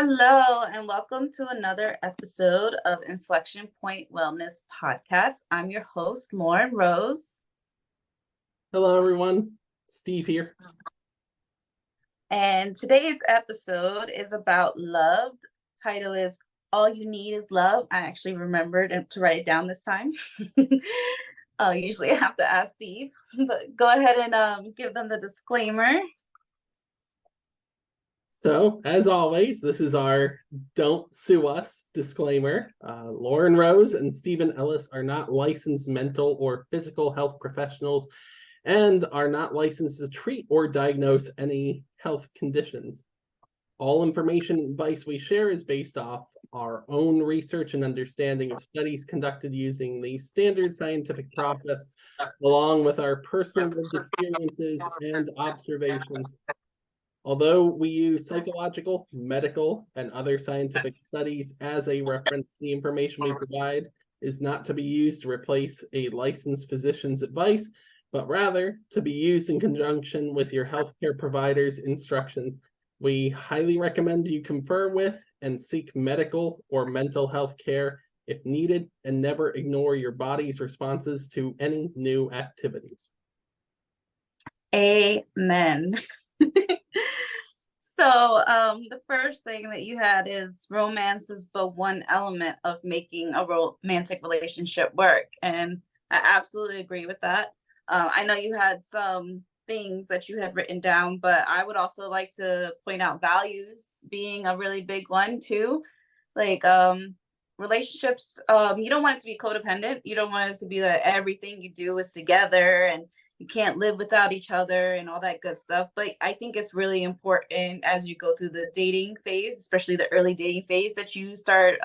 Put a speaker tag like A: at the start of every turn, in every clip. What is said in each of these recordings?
A: Hello, and welcome to another episode of Inflection Point Wellness Podcast. I'm your host, Lauren Rose.
B: Hello, everyone. Steve here.
A: And today's episode is about love. Title is All You Need Is Love. I actually remembered to write it down this time. Usually I have to ask Steve, but go ahead and give them the disclaimer.
B: So, as always, this is our Don't Sue Us disclaimer. Lauren Rose and Stephen Ellis are not licensed mental or physical health professionals and are not licensed to treat or diagnose any health conditions. All information and advice we share is based off our own research and understanding of studies conducted using the standard scientific process, along with our personal lived experiences and observations. Although we use psychological, medical, and other scientific studies as a reference, the information we provide is not to be used to replace a licensed physician's advice, but rather to be used in conjunction with your healthcare provider's instructions. We highly recommend you confer with and seek medical or mental health care if needed, and never ignore your body's responses to any new activities.
A: Amen. So the first thing that you had is romance is but one element of making a romantic relationship work. And I absolutely agree with that. I know you had some things that you had written down, but I would also like to point out values being a really big one too. Like relationships, you don't want it to be codependent. You don't want it to be that everything you do is together and you can't live without each other and all that good stuff. But I think it's really important as you go through the dating phase, especially the early dating phase, that you start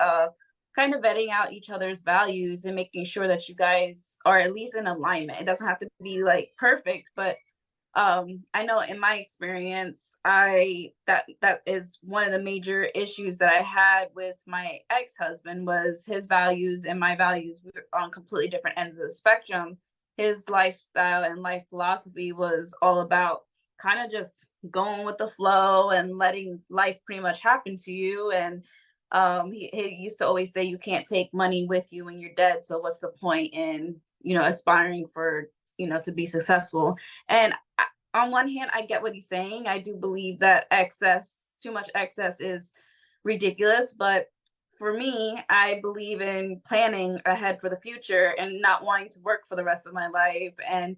A: kind of vetting out each other's values and making sure that you guys are at least in alignment. It doesn't have to be like perfect, but I know in my experience, that is one of the major issues that I had with my ex-husband was his values and my values were on completely different ends of the spectrum. His lifestyle and life philosophy was all about kind of just going with the flow and letting life pretty much happen to you. And he used to always say, you can't take money with you when you're dead. So what's the point in, aspiring for, to be successful? And on one hand, I get what he's saying. I do believe that too much excess is ridiculous. But for me, I believe in planning ahead for the future and not wanting to work for the rest of my life, and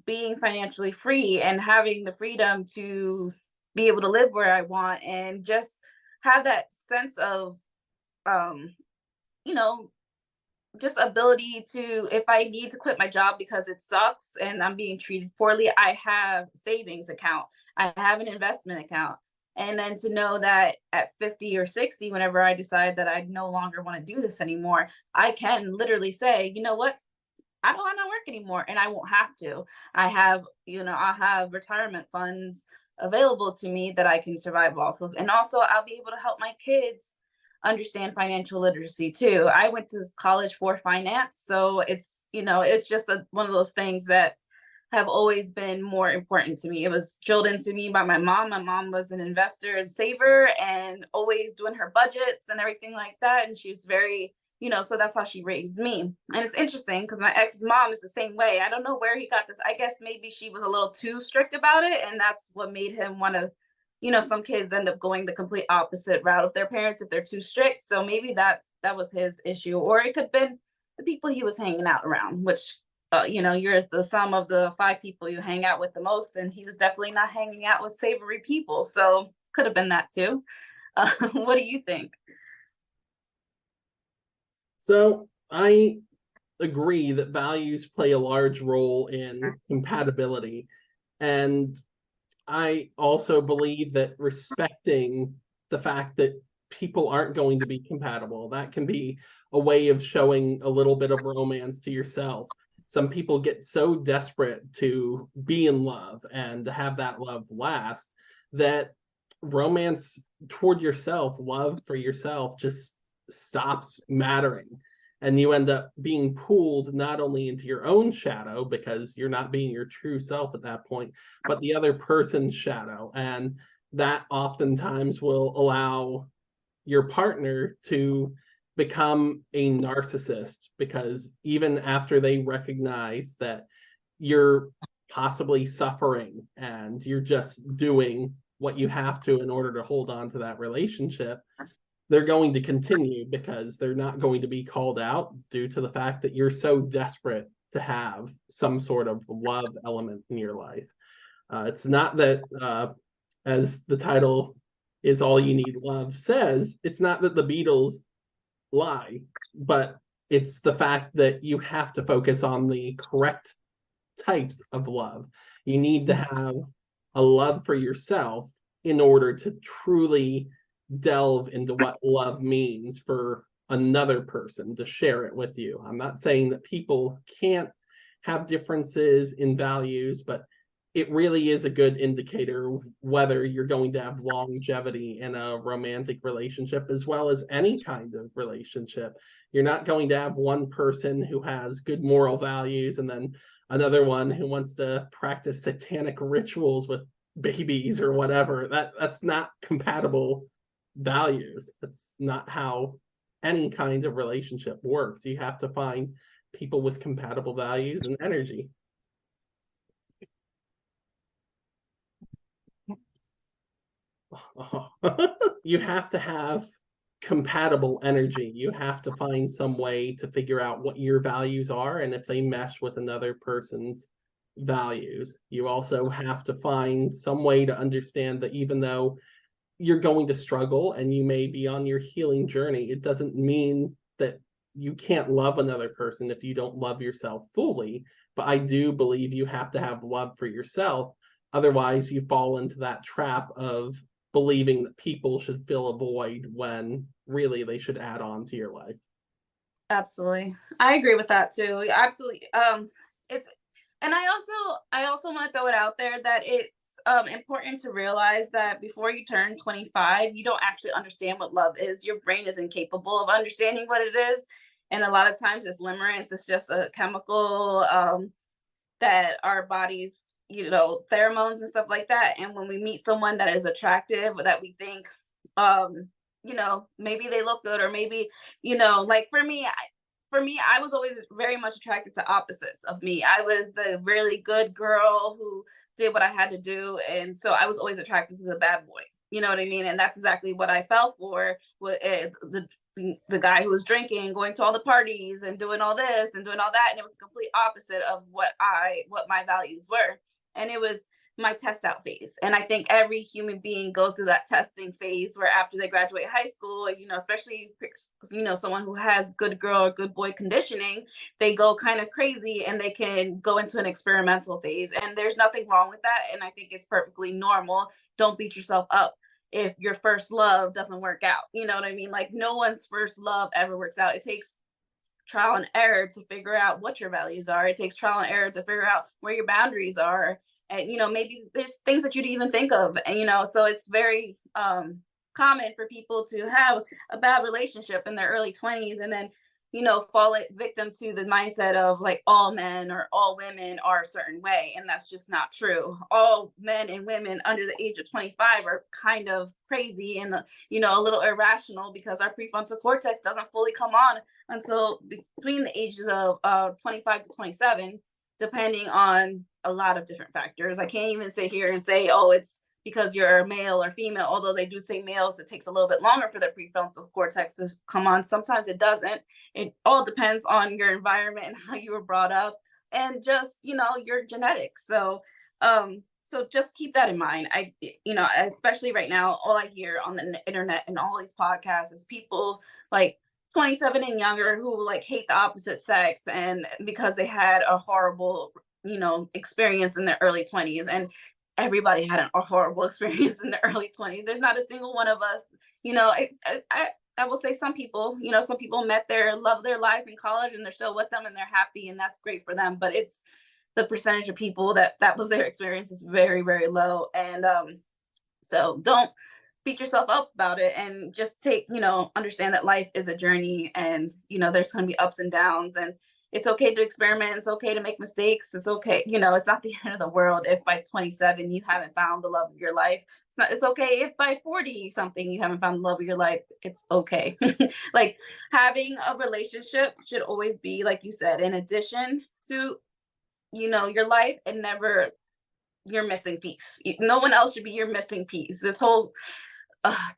A: being financially free and having the freedom to be able to live where I want and just have that sense of, you know, just ability to, if I need to quit my job because it sucks and I'm being treated poorly, I have savings account, I have an investment account. And then to know that at 50 or 60, whenever I decide that I no longer want to do this anymore, I can literally say, you know what, I don't want to work anymore and I won't have to. I'll have retirement funds available to me that I can survive off of. And also I'll be able to help my kids understand financial literacy too. I went to college for finance. So it's just one of those things that have always been more important to me. It was drilled into me by my mom. My mom was an investor and saver and always doing her budgets and everything like that. And she was very, so that's how she raised me. And it's interesting because my ex's mom is the same way. I don't know where he got this. I guess maybe she was a little too strict about it. And that's what made him want to, some kids end up going the complete opposite route of their parents if they're too strict. So maybe that was his issue. Or it could have been the people he was hanging out around, which you're the sum of the 5 people you hang out with the most, and he was definitely not hanging out with savory people. So could have been that too. What do you think?
B: So I agree that values play a large role in compatibility. And I also believe that respecting the fact that people aren't going to be compatible, that can be a way of showing a little bit of romance to yourself. Some people get so desperate to be in love and to have that love last that romance toward yourself, love for yourself, just stops mattering. And you end up being pulled not only into your own shadow because you're not being your true self at that point, but the other person's shadow. And that oftentimes will allow your partner to become a narcissist, because even after they recognize that you're possibly suffering and you're just doing what you have to in order to hold on to that relationship, they're going to continue because they're not going to be called out due to the fact that you're so desperate to have some sort of love element in your life. It's not that, as the title is All You Need Love says, it's not that the Beatles lie, but it's the fact that you have to focus on the correct types of love. You need to have a love for yourself in order to truly delve into what love means for another person to share it with you. I'm not saying that people can't have differences in values, but it really is a good indicator of whether you're going to have longevity in a romantic relationship as well as any kind of relationship. You're not going to have one person who has good moral values and then another one who wants to practice satanic rituals with babies or whatever. That's not compatible values. That's not how any kind of relationship works. You have to find people with compatible values and energy. You have to have compatible energy. You have to find some way to figure out what your values are and if they mesh with another person's values. You also have to find some way to understand that even though you're going to struggle and you may be on your healing journey, it doesn't mean that you can't love another person if you don't love yourself fully. But I do believe you have to have love for yourself. Otherwise, you fall into that trap of believing that people should fill a void when really they should add on to your life.
A: Absolutely. I agree with that too. Absolutely. It's, and I also want to throw it out there that it's important to realize that before you turn 25, you don't actually understand what love is. Your brain is incapable of understanding what it is. And a lot of times it's limerence, it's just a chemical that our bodies, pheromones and stuff like that. And when we meet someone that is attractive, that we think, maybe they look good, or maybe, like for me, I was always very much attracted to opposites of me. I was the really good girl who did what I had to do. And so I was always attracted to the bad boy. You know what I mean? And that's exactly what I fell for. With the guy who was drinking, going to all the parties and doing all this and doing all that. And it was the complete opposite of what my values were. And it was my test out phase. And I think every human being goes through that testing phase where after they graduate high school, especially, someone who has good girl or good boy conditioning, they go kind of crazy and they can go into an experimental phase. And there's nothing wrong with that. And I think it's perfectly normal. Don't beat yourself up if your first love doesn't work out. You know what I mean? Like, no one's first love ever works out. It takes trial and error to figure out what your values are. It takes trial and error to figure out where your boundaries are. And, maybe there's things that you didn't even think of. And, so it's very common for people to have a bad relationship in their early 20s and then, fall victim to the mindset of like all men or all women are a certain way. And that's just not true. All men and women under the age of 25 are kind of crazy and, a little irrational because our prefrontal cortex doesn't fully come on until between the ages of 25 to 27, depending on a lot of different factors. I can't even sit here and say, oh, it's because you're male or female, although they do say males, it takes a little bit longer for their prefrontal cortex to come on. Sometimes it doesn't. It all depends on your environment and how you were brought up and just, your genetics. So just keep that in mind. Especially right now, all I hear on the internet and all these podcasts is people like 27 and younger who like hate the opposite sex and because they had a horrible, experience in their early 20s. And everybody had a horrible experience in the early 20s. There's not a single one of us, I will say some people, some people met their love of their life in college and they're still with them and they're happy and that's great for them. But it's the percentage of people that was their experience is very, very low. And so don't beat yourself up about it and just understand that life is a journey and, there's going to be ups and downs. And it's okay to experiment. It's okay to make mistakes. It's okay. It's not the end of the world if by 27 you haven't found the love of your life. It's okay if by 40 something you haven't found the love of your life. It's okay. Like, having a relationship should always be, like you said, in addition to, your life, and never your missing piece. No one else should be your missing piece. This whole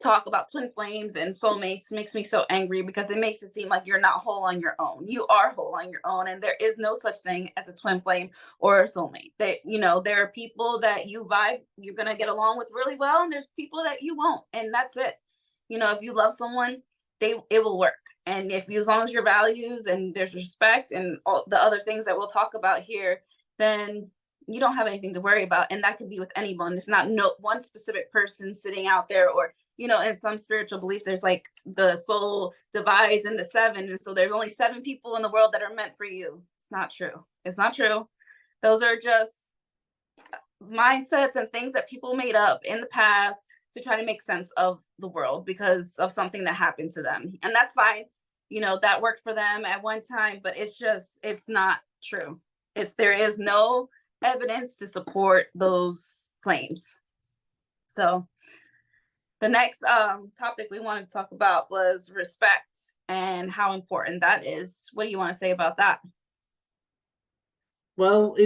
A: talk about twin flames and soulmates makes me so angry, because it makes it seem like you're not whole on your own. You are whole on your own, and there is no such thing as a twin flame or a soulmate. There are people that you're going to get along with really well, and there's people that you won't, and that's it. If you love someone, it will work. And as long as your values and there's respect and all the other things that we'll talk about here, then you don't have anything to worry about. And that could be with anyone. It's not no one specific person sitting out there, or in some spiritual beliefs, there's like the soul divides into seven, and so there's only 7 people in the world that are meant for you. It's not true. It's not true. Those are just mindsets and things that people made up in the past to try to make sense of the world because of something that happened to them. And that's fine. That worked for them at one time, but it's not true. There is no evidence to support those claims. So the next topic we wanted to talk about was respect and how important that is. What do you want to say about that?
B: Well,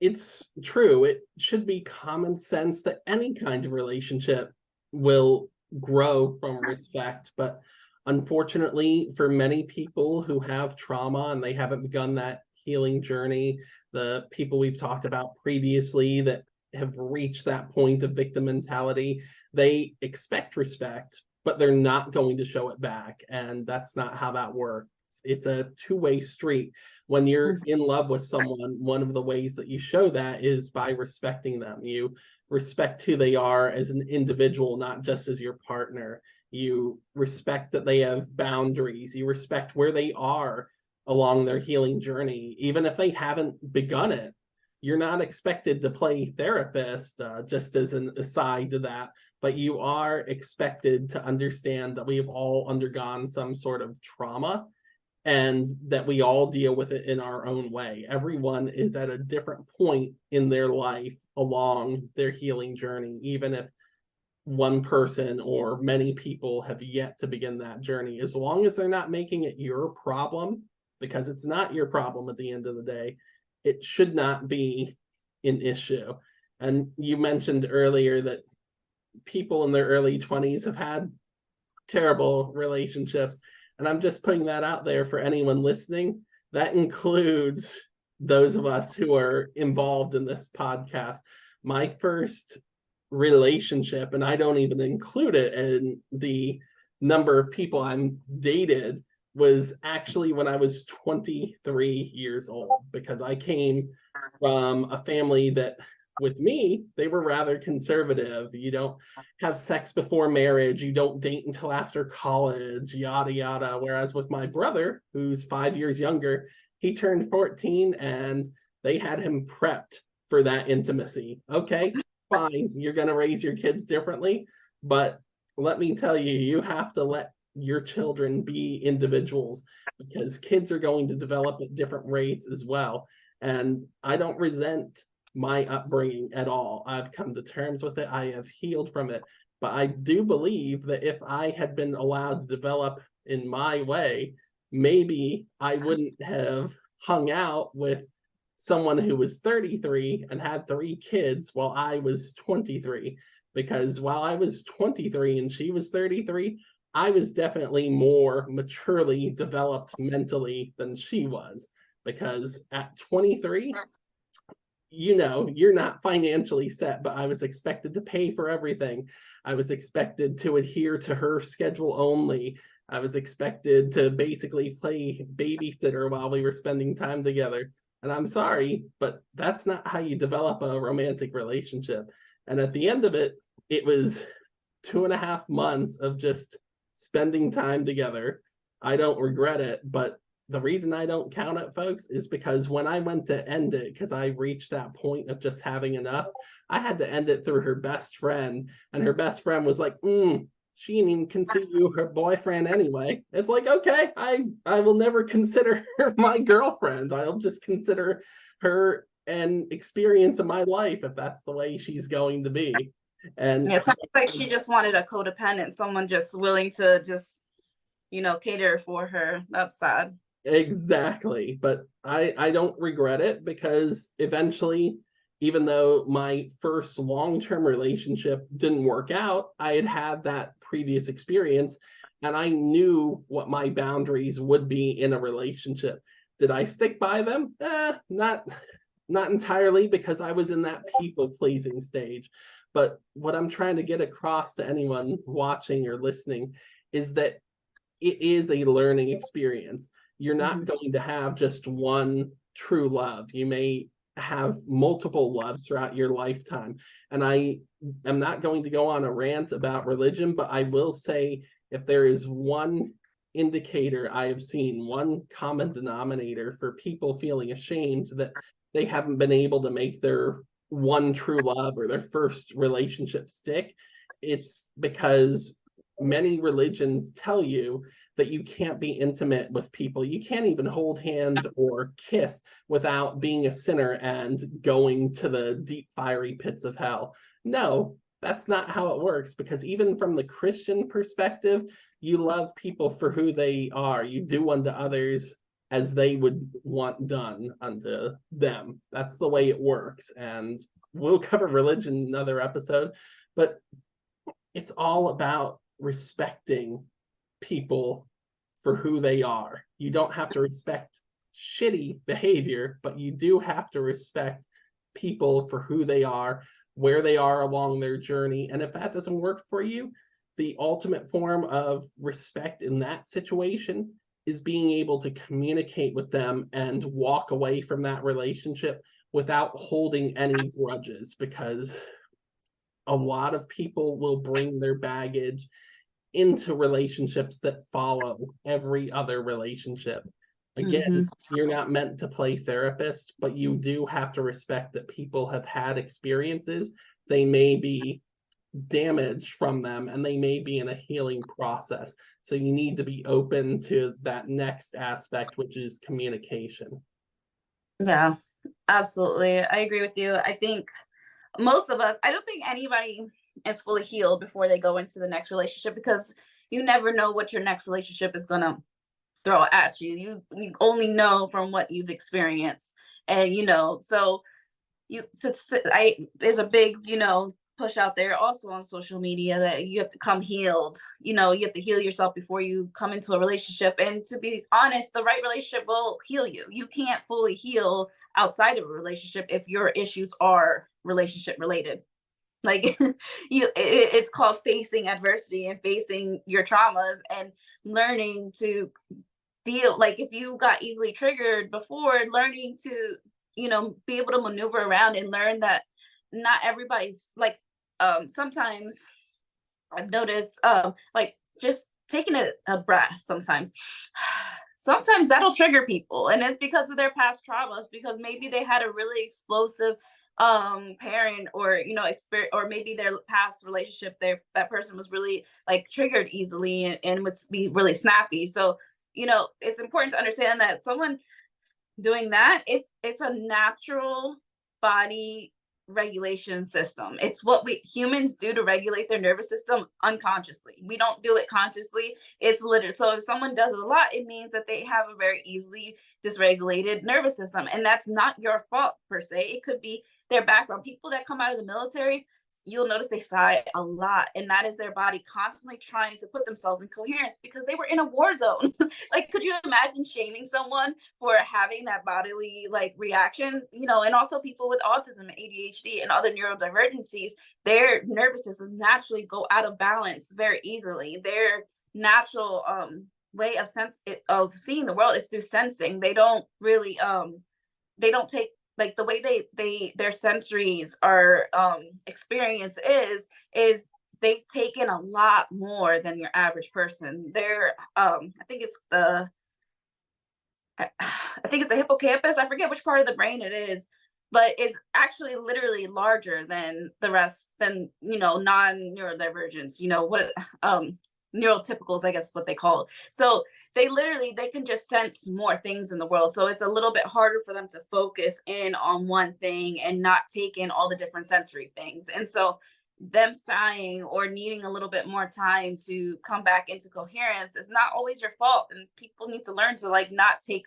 B: it's true. It should be common sense that any kind of relationship will grow from respect, but unfortunately, for many people who have trauma and they haven't begun that healing journey, the people we've talked about previously that have reached that point of victim mentality, they expect respect, but they're not going to show it back. And that's not how that works. It's a two-way street. When you're in love with someone, one of the ways that you show that is by respecting them. You respect who they are as an individual, not just as your partner. You respect that they have boundaries. You respect where they are along their healing journey, even if they haven't begun it. You're not expected to play therapist, just as an aside to that, but you are expected to understand that we have all undergone some sort of trauma and that we all deal with it in our own way. Everyone is at a different point in their life along their healing journey, even if one person or many people have yet to begin that journey. As long as they're not making it your problem, because it's not your problem at the end of the day, it should not be an issue. And you mentioned earlier that people in their early 20s have had terrible relationships. And I'm just putting that out there for anyone listening. That includes those of us who are involved in this podcast. My first relationship, and I don't even include it in the number of people I'm dated, was actually when I was 23 years old, because I came from a family that, with me, they were rather conservative. You don't have sex before marriage, you don't date until after college, yada yada. Whereas with my brother, who's 5 years younger, he turned 14 and they had him prepped for that intimacy. Okay, fine, you're going to raise your kids differently, but let me tell you, you have to let your children be individuals, because kids are going to develop at different rates as well. And I don't resent my upbringing at all. I've come to terms with it. I have healed from it. But I do believe that if I had been allowed to develop in my way, maybe I wouldn't have hung out with someone who was 33 and had 3 kids while I was 23. Because while I was 23 and she was 33, I was definitely more maturely developed mentally than she was. Because at 23, you're not financially set, but I was expected to pay for everything. I was expected to adhere to her schedule only. I was expected to basically play babysitter while we were spending time together. And I'm sorry, but that's not how you develop a romantic relationship. And at the end of it, it was 2.5 months of just spending time together. I don't regret it, but the reason I don't count it, folks, is because when I went to end it, because I reached that point of just having enough, I had to end it through her best friend. And her best friend was like, she didn't even consider you her boyfriend anyway. It's like, okay, I will never consider her my girlfriend. I'll just consider her an experience of my life if that's the way she's going to be. And
A: Yeah, it sounds like she just wanted a codependent, someone just willing to just, cater for her. That's sad.
B: exactly, but I don't regret it, because eventually, even though my first long-term relationship didn't work out, I had had that previous experience and I knew what my boundaries would be in a relationship. Did I stick by them? Not entirely, because I was in that people pleasing stage. But what I'm trying to get across to anyone watching or listening is that it is a learning experience. You're not going to have just one true love. You may have multiple loves throughout your lifetime. And I am not going to go on a rant about religion, but I will say, if there is one indicator I have seen, one common denominator for people feeling ashamed that they haven't been able to make their one true love or their first relationship stick, it's because many religions tell you that you can't be intimate with people. You can't even hold hands or kiss without being a sinner and going to the deep, fiery pits of hell. No, that's not how it works, because even from the Christian perspective, you love people for who they are. You do unto others as they would want done unto them. That's the way it works. And we'll cover religion in another episode, but it's all about respecting people for who they are. You don't have to respect shitty behavior, but you do have to respect people for who they are, where they are along their journey. And if that doesn't work for you, the ultimate form of respect in that situation is being able to communicate with them and walk away from that relationship without holding any grudges, because a lot of people will bring their baggage into relationships that follow every other relationship. Again, you're not meant to play therapist, but you do have to respect that people have had experiences. They may be damaged from them and they may be in a healing process. So you need to be open to that next aspect, which is communication.
A: Yeah, absolutely. I agree with you. I think most of us, I don't think anybody is fully healed before they go into the next relationship, because you never know what your next relationship is going to throw at you. You only know from what you've experienced. And so I there's a big, push out there also on social media that you have to come healed. You have to heal yourself before you come into a relationship. And to be honest, the right relationship will heal you. You can't fully heal outside of a relationship if your issues are relationship related. Like it's called facing adversity and facing your traumas and learning to deal. Like if you got easily triggered before, learning to be able to maneuver around and learn that not everybody's like, sometimes I've noticed, like just taking a breath sometimes. Sometimes that'll trigger people, and it's because of their past traumas, because maybe they had a really explosive parent, or experience, or maybe their past relationship, that person was really like triggered easily, and would be really snappy. So it's important to understand that someone doing that, it's a natural body regulation system. It's what we humans do to regulate their nervous system unconsciously. We don't do it consciously. It's literally, so if someone does it a lot, it means that they have a very easily dysregulated nervous system, and that's not your fault per se. It could be their background. People that come out of the military, you'll notice they sigh a lot, and that is their body constantly trying to put themselves in coherence because they were in a war zone. Like, could you imagine shaming someone for having that bodily like reaction? And also people with autism, ADHD, and other neurodivergencies, their nervous system naturally go out of balance very easily. Their natural way of seeing the world is through sensing. They don't really they don't take, like, the way their sensories are experience is they've taken a lot more than your average person. They're I think it's the hippocampus. I forget which part of the brain it is. but is actually literally larger than the rest, than, non-neurodivergents, what, neurotypicals, I guess is what they call it. So they can just sense more things in the world. So it's a little bit harder for them to focus in on one thing and not take in all the different sensory things. And so them sighing or needing a little bit more time to come back into coherence is not always your fault. And people need to learn to like not take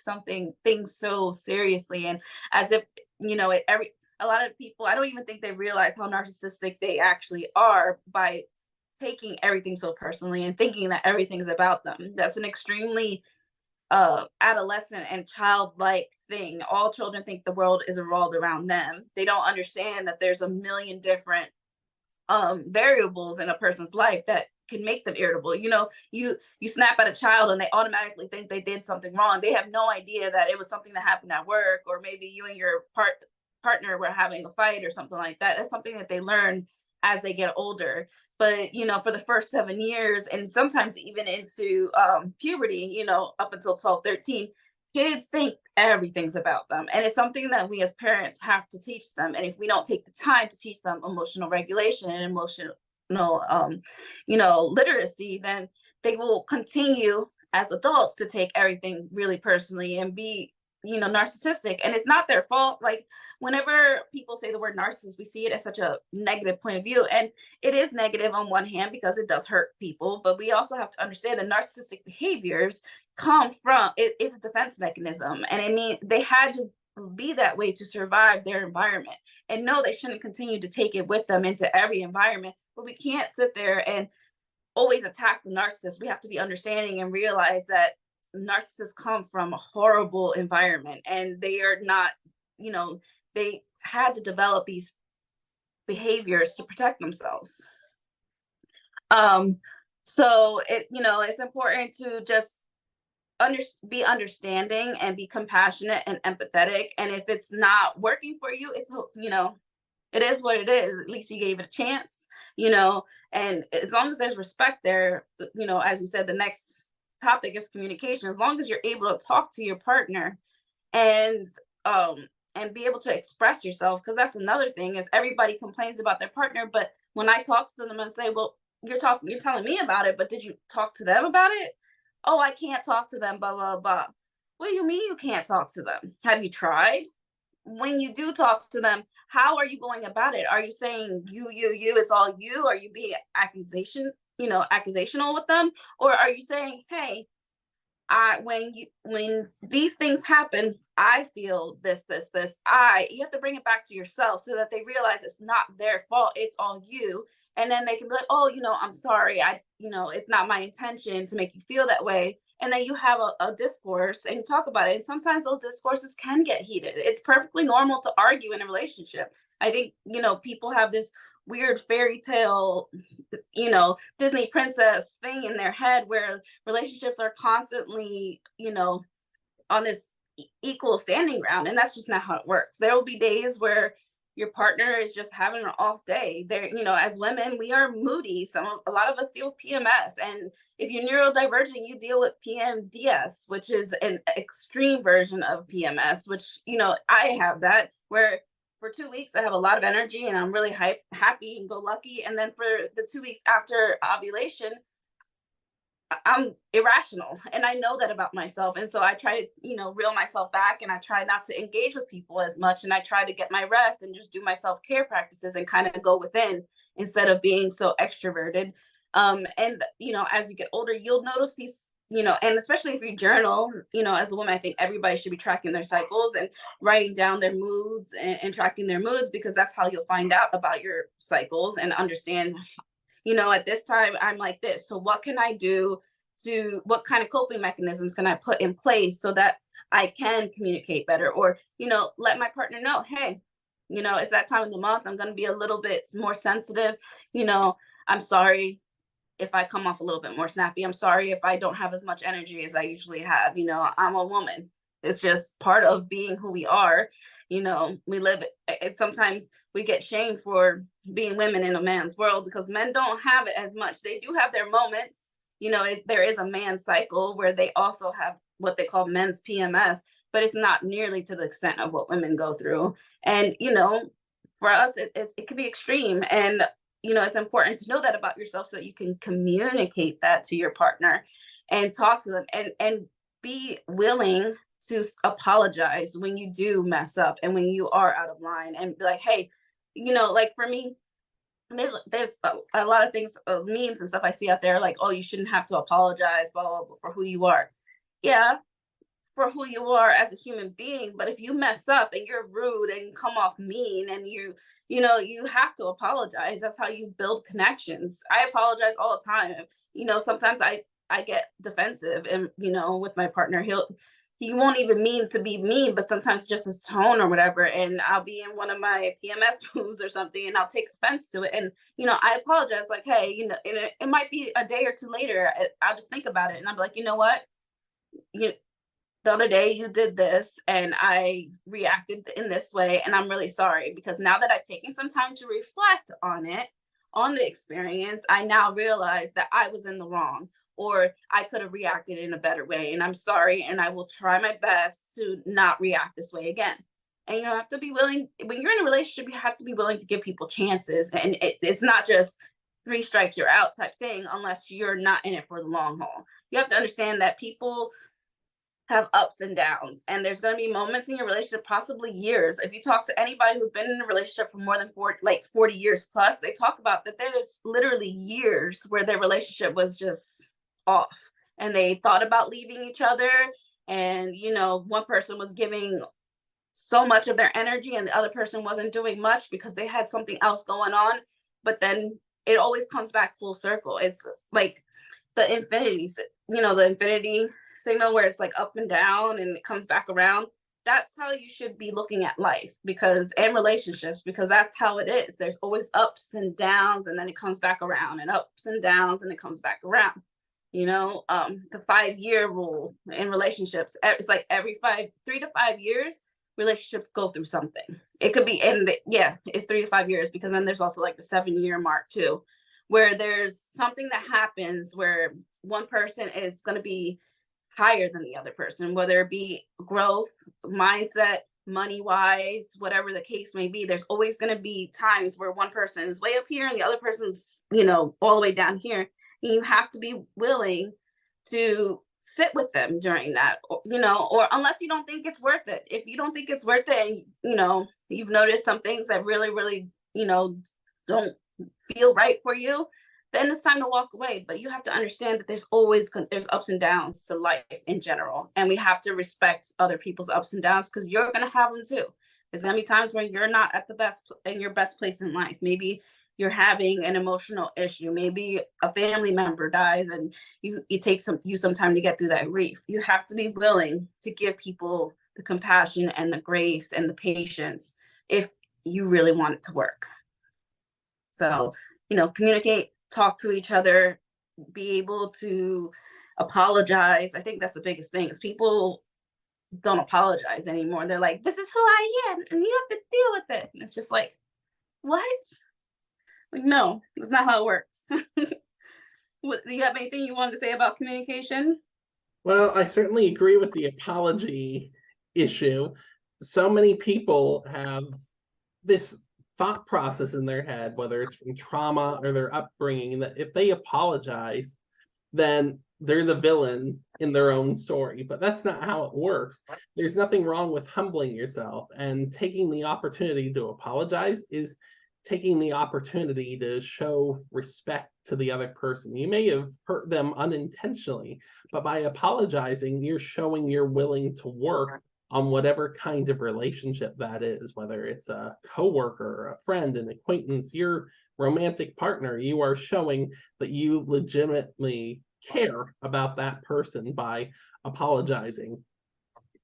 A: things so seriously, and as if, a lot of people, I don't even think they realize how narcissistic they actually are by taking everything so personally and thinking that everything's about them. That's an extremely adolescent and childlike thing. All children think the world is revolved around them. They don't understand that there's a million different variables in a person's life that can make them irritable. You snap at a child and they automatically think they did something wrong. They have no idea that it was something that happened at work, or maybe you and your partner were having a fight or something like that. That's something that they learn as they get older. But for the first 7 years, and sometimes even into puberty, up until 12, 13, kids think everything's about them. And it's something that we as parents have to teach them. And if we don't take the time to teach them emotional regulation and emotional, literacy, then they will continue as adults to take everything really personally and be, narcissistic. And it's not their fault. Like, whenever people say the word narcissist, we see it as such a negative point of view. And it is negative on one hand because it does hurt people. But we also have to understand that narcissistic behaviors come from, it is a defense mechanism. And I mean, they had to be that way to survive their environment. And no, they shouldn't continue to take it with them into every environment. But we can't sit there and always attack the narcissist. We have to be understanding and realize that narcissists come from a horrible environment, and they are not, they had to develop these behaviors to protect themselves. So it's important to just be understanding and be compassionate and empathetic. And if it's not working for you, it is what it is. At least you gave it a chance, and as long as there's respect there, as you said, the next topic is communication. As long as you're able to talk to your partner and be able to express yourself, because that's another thing, is everybody complains about their partner, but when I talk to them and say, well, you're telling me about it, but did you talk to them about it? Oh, I can't talk to them, blah blah blah. What do you mean you can't talk to them? Have you tried? When you do talk to them, how are you going about it? Are you saying you, it's all you? Are you being accusational with them? Or are you saying, hey, when these things happen, I feel this, you have to bring it back to yourself so that they realize it's not their fault, it's all you. And then they can be like, oh, I'm sorry. It's not my intention to make you feel that way. And then you have a discourse and you talk about it. And sometimes those discourses can get heated. It's perfectly normal to argue in a relationship. I think, people have this weird fairy tale, Disney princess thing in their head where relationships are constantly, on this equal standing ground. And that's just not how it works. There will be days where your partner is just having an off day. There, as women, we are moody. A lot of us deal with PMS. And if you're neurodivergent, you deal with PMDS, which is an extreme version of PMS, which, I have that, where for 2 weeks, I have a lot of energy and I'm really happy and go lucky. And then for the 2 weeks after ovulation, I'm irrational, and I know that about myself. And so I try to, reel myself back, and I try not to engage with people as much. And I try to get my rest and just do my self-care practices and kind of go within instead of being so extroverted. And, as you get older, you'll notice these, and especially if you journal, as a woman, I think everybody should be tracking their cycles and writing down their moods and tracking their moods, because that's how you'll find out about your cycles and understand, at this time I'm like this. So what can I do what kind of coping mechanisms can I put in place so that I can communicate better? Or, let my partner know, hey, it's that time of the month. I'm going to be a little bit more sensitive. I'm sorry if I come off a little bit more snappy. I'm sorry if I don't have as much energy as I usually have. I'm a woman. It's just part of being who we are. We live it. Sometimes we get shamed for being women in a man's world because men don't have it as much. They do have their moments. There is a man cycle where they also have what they call men's PMS. but it's not nearly to the extent of what women go through. And, for us, it can be extreme. And, it's important to know that about yourself so that you can communicate that to your partner and talk to them and be willing to apologize when you do mess up and when you are out of line, and be like, hey, like for me, there's a lot of things, memes and stuff I see out there, like, oh, you shouldn't have to apologize, blah, blah, blah, for who you are. Yeah, for who you are as a human being. But if you mess up and you're rude and come off mean, and you have to apologize. That's how you build connections. I apologize all the time. Sometimes I get defensive, and with my partner, he won't even mean to be mean, but sometimes just his tone or whatever. And I'll be in one of my PMS moves or something, and I'll take offense to it. And, I apologize, like, hey, and it might be a day or two later, I'll just think about it. And I'm like, you know what? You, the other day you did this and I reacted in this way, and I'm really sorry, because now that I've taken some time to reflect on it, on the experience, I now realize that I was in the wrong, or I could have reacted in a better way, and I'm sorry, and I will try my best to not react this way again. And you have to be willing, when you're in a relationship, you have to be willing to give people chances. And it's not just three strikes you're out type thing, unless you're not in it for the long haul. You have to understand that people have ups and downs, and there's going to be moments in your relationship, possibly years. If you talk to anybody who's been in a relationship for more than 40 years plus, they talk about that there's literally years where their relationship was just off, and they thought about leaving each other. And one person was giving so much of their energy and the other person wasn't doing much because they had something else going on. But then it always comes back full circle. It's like the infinity signal, where it's like up and down and it comes back around. That's how you should be looking at life, and relationships, because that's how it is. There's always ups and downs, and then it comes back around, and ups and downs, and it comes back around. The 5-year rule in relationships, it's like every 3 to 5 years, relationships go through something. It could be, it's 3 to 5 years, because then there's also like the 7-year mark too, where there's something that happens where one person is going to be higher than the other person, whether it be growth, mindset, money wise, whatever the case may be. There's always going to be times where one person is way up here and the other person's, all the way down here. And you have to be willing to sit with them during that, or unless you don't think it's worth it. If you don't think it's worth it, and you've noticed some things that really, really, don't feel right for you, then it's time to walk away. But you have to understand that there's ups and downs to life in general, and we have to respect other people's ups and downs, because you're going to have them too. There's going to be times when you're not at the best, in your best place in life. Maybe you're having an emotional issue. Maybe a family member dies, and you take some time to get through that grief. You have to be willing to give people the compassion and the grace and the patience if you really want it to work. So, communicate, talk to each other, be able to apologize. I think that's the biggest thing, is people don't apologize anymore. They're like, this is who I am, and you have to deal with it. And it's just like, what? Like, no, that's not how it works. Do you have anything you wanted to say about communication?
B: Well, I certainly agree with the apology issue. So many people have this thought process in their head, whether it's from trauma or their upbringing, that if they apologize, then they're the villain in their own story. But that's not how it works. There's nothing wrong with humbling yourself, and taking the opportunity to apologize is taking the opportunity to show respect to the other person. You may have hurt them unintentionally, but by apologizing, you're showing you're willing to work on whatever kind of relationship that is, whether it's a coworker, a friend, an acquaintance, your romantic partner. You are showing that you legitimately care about that person by apologizing.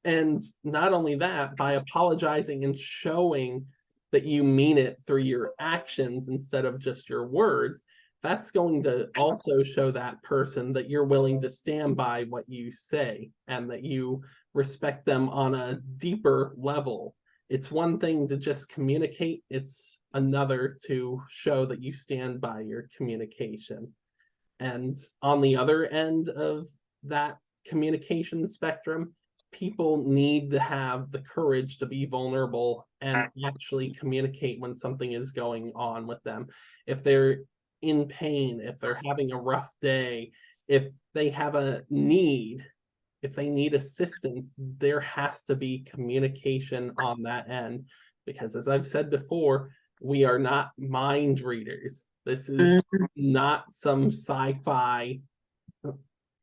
B: And not only that, by apologizing and showing that you mean it through your actions instead of just your words, that's going to also show that person that you're willing to stand by what you say and that you respect them on a deeper level. It's one thing to just communicate, it's another to show that you stand by your communication. And on the other end of that communication spectrum, people need to have the courage to be vulnerable and actually communicate when something is going on with them. If they're in pain, if they're having a rough day, if they have a need, if they need assistance, there has to be communication on that end. Because as I've said before, we are not mind readers. This is
A: Mhm.
B: not some sci-fi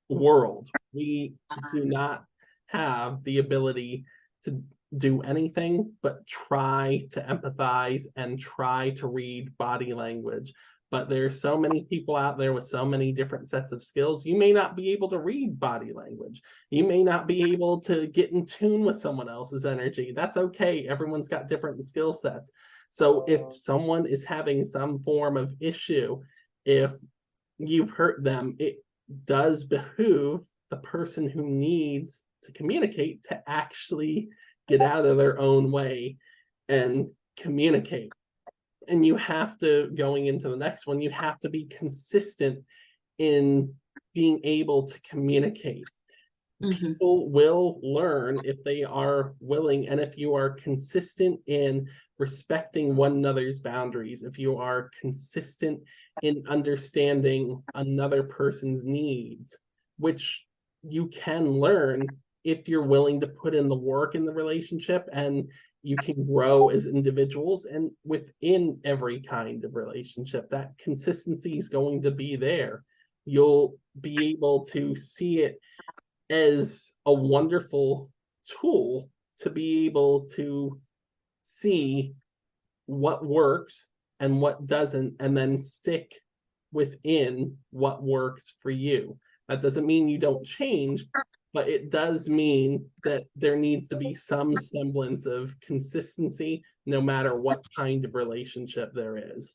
B: world. We do not have the ability to do anything but try to empathize and try to read body language. But there's so many people out there with so many different sets of skills. You may not be able to read body language. You may not be able to get in tune with someone else's energy. That's okay. Everyone's got different skill sets. So if someone is having some form of issue, if you've hurt them, it does behoove the person who needs to communicate to actually get out of their own way and communicate. And you have to, going into the next one, you have to be consistent in being able to communicate.
A: Mhm.
B: People will learn if they are willing, and if you are consistent in respecting one another's boundaries, if you are consistent in understanding another person's needs, which you can learn if you're willing to put in the work in the relationship, and you can grow as individuals. And within every kind of relationship, that consistency is going to be there. You'll be able to see it as a wonderful tool to be able to see what works and what doesn't, and then stick within what works for you. That doesn't mean you don't change, but it does mean that there needs to be some semblance of consistency no matter what kind of relationship there is.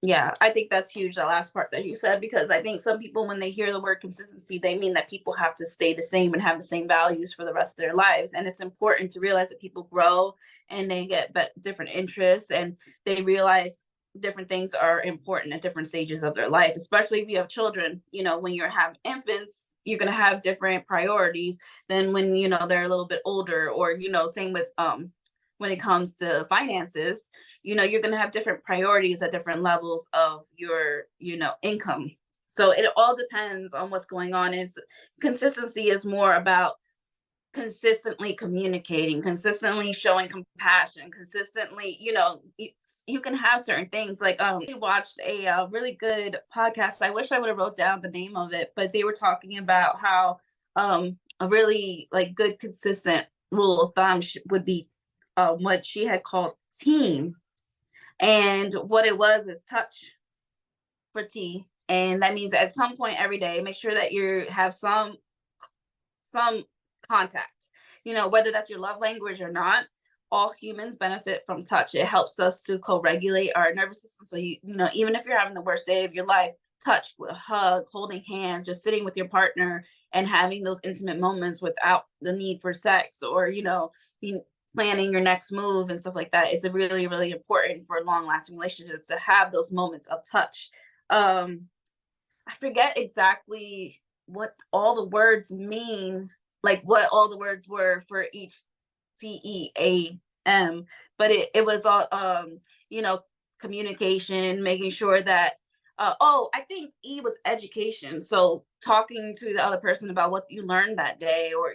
A: Yeah, I think that's huge, the last part that you said, because I think some people, when they hear the word consistency, they mean that people have to stay the same and have the same values for the rest of their lives. And it's important to realize that people grow and they get different interests, and they realize different things are important at different stages of their life, especially if you have children. When you're having infants, you're going to have different priorities than when, they're a little bit older, or, same with, when it comes to finances. You're going to have different priorities at different levels of your, income. So it all depends on what's going on. It's consistency is more about consistently communicating, consistently showing compassion, consistently, you can have certain things like, we watched a really good podcast. I wish I would have wrote down the name of it, but they were talking about how a really like good consistent rule of thumb would be what she had called team. And what it was is touch for T. And that means at some point every day, make sure that you have some contact. Whether that's your love language or not, all humans benefit from touch. It helps us to co-regulate our nervous system. So even if you're having the worst day of your life, touch, a hug, holding hands, just sitting with your partner and having those intimate moments without the need for sex, or planning your next move and stuff like that. It's really, really important for long lasting relationships to have those moments of touch. I forget exactly what all the words mean, like what all the words were for each TEAM, but it was all communication, making sure that I think E was education. So talking to the other person about what you learned that day, or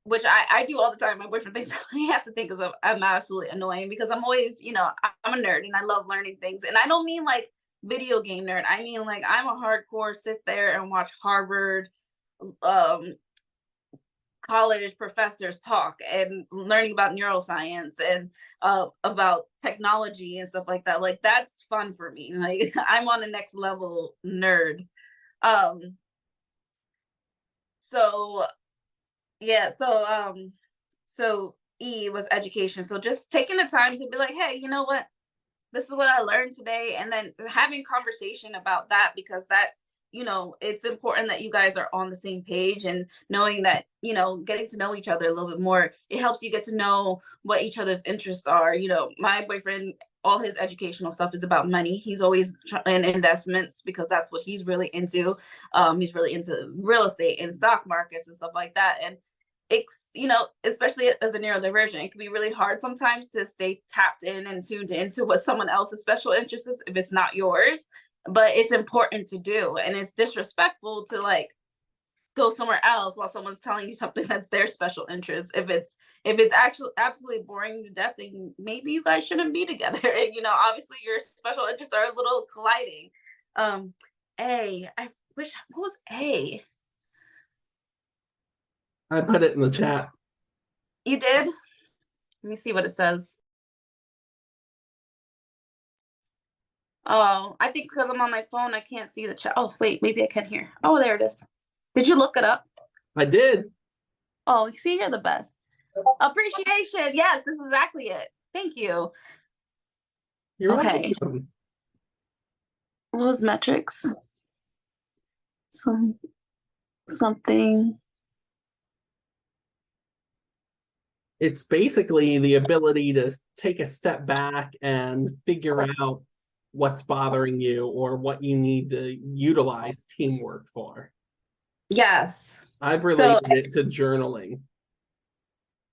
A: which I do all the time. My boyfriend thinks he has to think of I'm absolutely annoying, because I'm always, I'm a nerd and I love learning things. And I don't mean like video game nerd. I mean like I'm a hardcore sit there and watch Harvard um college professors talk and learning about neuroscience and about technology and stuff like that. Like that's fun for me. Like I'm on the next level nerd. Um so yeah, so E was education. So just taking the time to be like, hey, you know what? This is what I learned today. And then having conversation about that, because that, it's important that you guys are on the same page, and knowing that, getting to know each other a little bit more, it helps you get to know what each other's interests are. My boyfriend all his educational stuff is about money. He's always in investments because that's what he's really into. He's really into real estate and stock markets and stuff like that. And it's, especially as a neurodivergent, it can be really hard sometimes to stay tapped in and tuned into what someone else's special interest is if it's not yours. But it's important to do, and it's disrespectful to like go somewhere else while someone's telling you something that's their special interest. If it's actually absolutely boring you to death, then maybe you guys shouldn't be together. And obviously your special interests are a little colliding. I wish, what was A?
B: I put it in the chat.
A: You did? Let me see what it says. Oh, I think because I'm on my phone, I can't see the chat. Oh, wait, maybe I can hear. Oh, there it is. Did you look it up?
B: I did.
A: Oh, see, you're the best. Appreciation. Yes, this is exactly it. Thank you.
B: You're
A: okay.
B: welcome.
A: What was metrics? Something.
B: It's basically the ability to take a step back and figure out what's bothering you or what you need to utilize teamwork for.
A: Yes.
B: I've related it to journaling.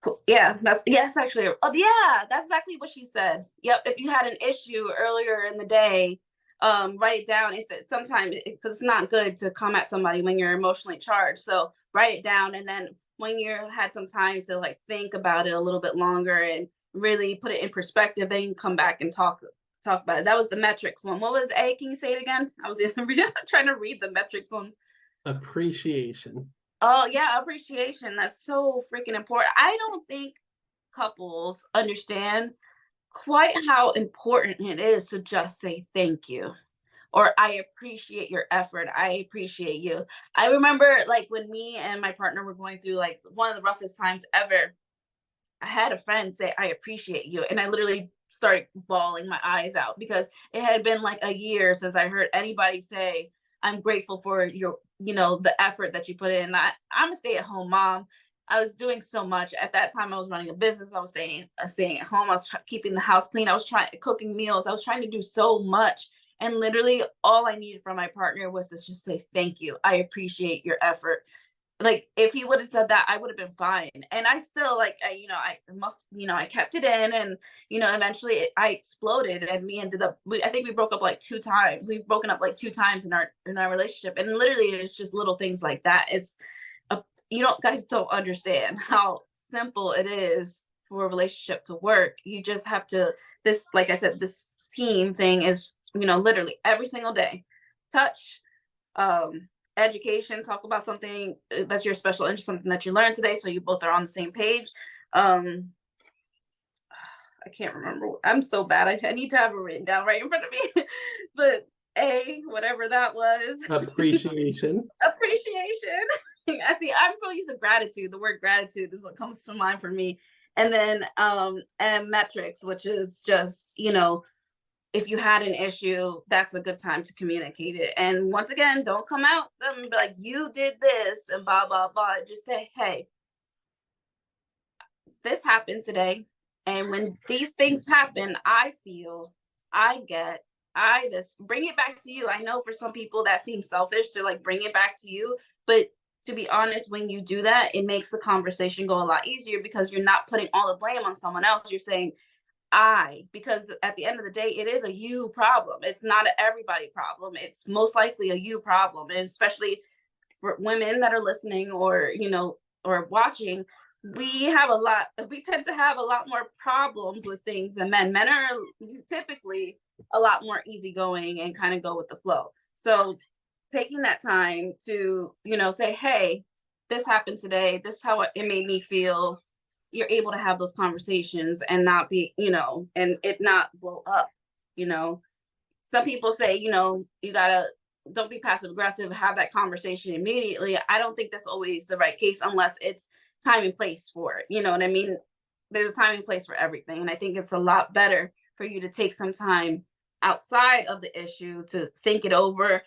A: Cool. Yeah, yes, actually. Oh, yeah, that's exactly what she said. Yep. If you had an issue earlier in the day, write it down. It's sometimes because it's not good to come at somebody when you're emotionally charged. So write it down, and then when you had some time to like think about it a little bit longer and really put it in perspective, then you come back and talk about it. That was the metrics one. What was A? Can you say it again? I was trying to read the metrics one.
B: Appreciation.
A: Oh yeah, appreciation. That's so freaking important. I don't think couples understand quite how important it is to just say thank you, or I appreciate your effort. I appreciate you. I remember like when me and my partner were going through like one of the roughest times ever, I had a friend say, I appreciate you. And I literally started bawling my eyes out because it had been like a year since I heard anybody say, I'm grateful for your, the effort that you put in. I'm a stay-at-home mom. I was doing so much at that time. I was running a business. I was staying at home. I was keeping the house clean. I was cooking meals. I was trying to do so much. And literally all I needed from my partner was to just say, thank you. I appreciate your effort. Like if he would have said that, I would have been fine. And I still I kept it in, and eventually I exploded, and I think we broke up like 2 times. We've broken up like 2 times in our relationship, and literally it's just little things like that. Guys don't understand how simple it is for a relationship to work. You just have to, like I said, this team thing is literally every single day. Touch, education, talk about something that's your special interest, something that you learned today, so you both are on the same page. I can't remember. I'm so bad. I need to have it written down right in front of me. But whatever that was.
B: Appreciation.
A: Appreciation. I see. I'm so used to gratitude. The word gratitude is what comes to mind for me. And then and metrics, which is just if you had an issue, that's a good time to communicate it. And once again, don't come out them and be like, you did this and blah, blah, blah. Just say, hey, this happened today. And when these things happen, I feel, bring it back to you. I know for some people that seems selfish to like bring it back to you. But to be honest, when you do that, it makes the conversation go a lot easier because you're not putting all the blame on someone else. You're saying, because at the end of the day, it is a you problem. It's not an everybody problem. It's most likely a you problem. And especially for women that are listening or watching, we tend to have a lot more problems with things than men. Men are typically a lot more easygoing and kind of go with the flow. So taking that time to, say, hey, this happened today. This is how it made me feel. You're able to have those conversations and not be, and it not blow up. Some people say, you gotta, don't be passive aggressive, have that conversation immediately. I don't think that's always the right case unless it's time and place for it. You know what I mean? There's a time and place for everything. And I think it's a lot better for you to take some time outside of the issue to think it over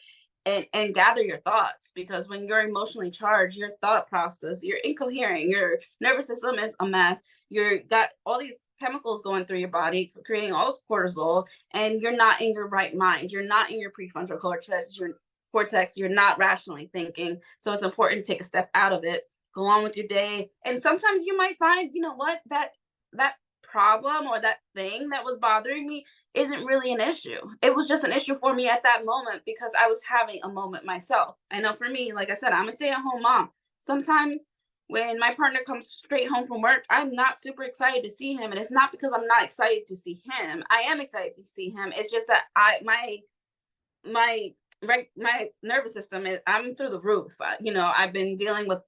A: and gather your thoughts, because when you're emotionally charged, your thought process, you're incoherent, your nervous system is a mess, you're got all these chemicals going through your body creating all this cortisol, and you're not in your right mind, you're not in your prefrontal cortex, you're not rationally thinking. So it's important to take a step out of it, go on with your day. And sometimes you might find, you know what, that problem or that thing that was bothering me isn't really an issue. It was just an issue for me at that moment because I was having a moment myself. I know for me, like I said, I'm a stay-at-home mom. Sometimes when my partner comes straight home from work, I'm not super excited to see him. And it's not because I'm not excited to see him. I am excited to see him. It's just that my my nervous system is, I'm through the roof. You know, I've been dealing with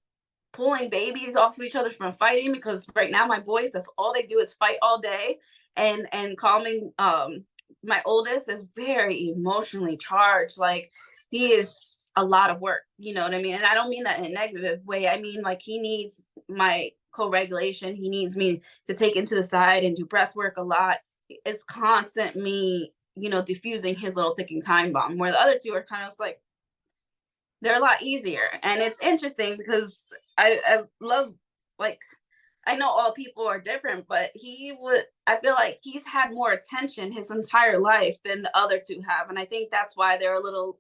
A: pulling babies off of each other from fighting, because right now my boys, that's all they do is fight all day. And calming, my oldest is very emotionally charged. Like, he is a lot of work, you know what I mean? And I don't mean that in a negative way. I mean, like, he needs my co-regulation. He needs me to take him to the side and do breath work a lot. It's constant me, you know, diffusing his little ticking time bomb, where the other two are kind of like, they're a lot easier. And it's interesting because I love, like, I know all people are different, but I feel like he's had more attention his entire life than the other two have. And I think that's why they're a little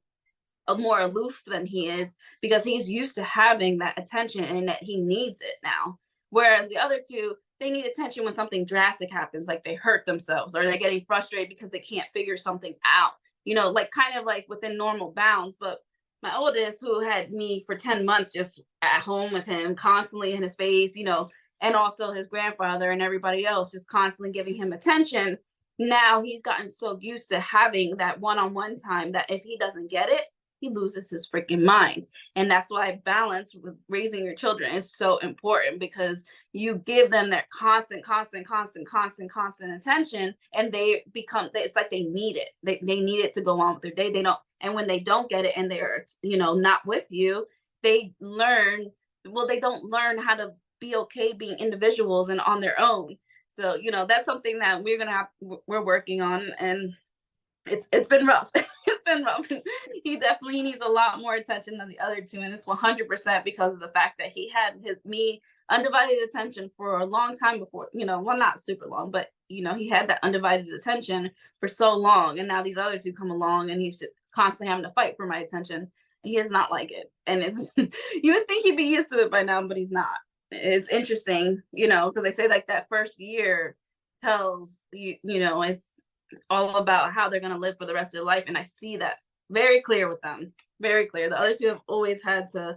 A: more aloof than he is, because he's used to having that attention and that he needs it now. Whereas the other two, they need attention when something drastic happens, like they hurt themselves or they're getting frustrated because they can't figure something out, you know, like kind of like within normal bounds. But my oldest, who had me for 10 months just at home with him, constantly in his face, you know, and also his grandfather and everybody else just constantly giving him attention. Now he's gotten so used to having that one-on-one time that if he doesn't get it, he loses his freaking mind. And that's why balance with raising your children is so important, because you give them that constant attention, and they become, it's like they need it. They need it to go on with their day. They don't, and when they don't get it and they're, you know, not with you, they learn, well, they don't learn how to be okay being individuals and on their own. So, you know, that's something that we're working on, and it's been rough. It's been rough. He definitely needs a lot more attention than the other two, and it's 100% because of the fact that he had me undivided attention for a long time before. You know, well, not super long, but you know, he had that undivided attention for so long, and now these other two come along, and he's just constantly having to fight for my attention. And he does not like it, and it's you would think he'd be used to it by now, but he's not. It's interesting, you know, because they say like that first year tells you, you know, it's all about how they're going to live for the rest of their life. And I see that very clear with them, very clear. The other two have always had to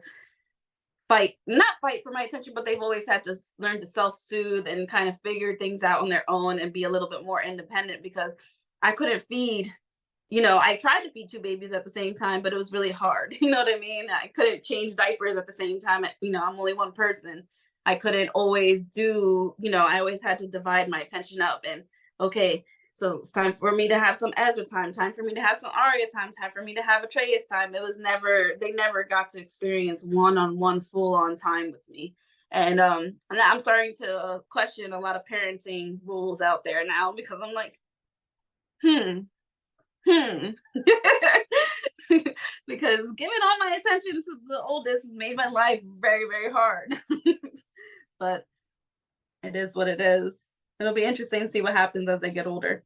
A: not fight for my attention, but they've always had to learn to self-soothe and kind of figure things out on their own and be a little bit more independent, because I couldn't feed, you know, I tried to feed two babies at the same time, but it was really hard. You know what I mean? I couldn't change diapers at the same time. You know, I'm only one person. I couldn't always do, you know, I always had to divide my attention up. And okay, so it's time for me to have some Ezra time for me to have some Aria time for me to have Atreus time. It was never, they never got to experience one-on-one full-on time with me. And I'm starting to question a lot of parenting rules out there now, because I'm like, because giving all my attention to the oldest has made my life very, very hard. But it is what it is. It'll be interesting to see what happens as they get older.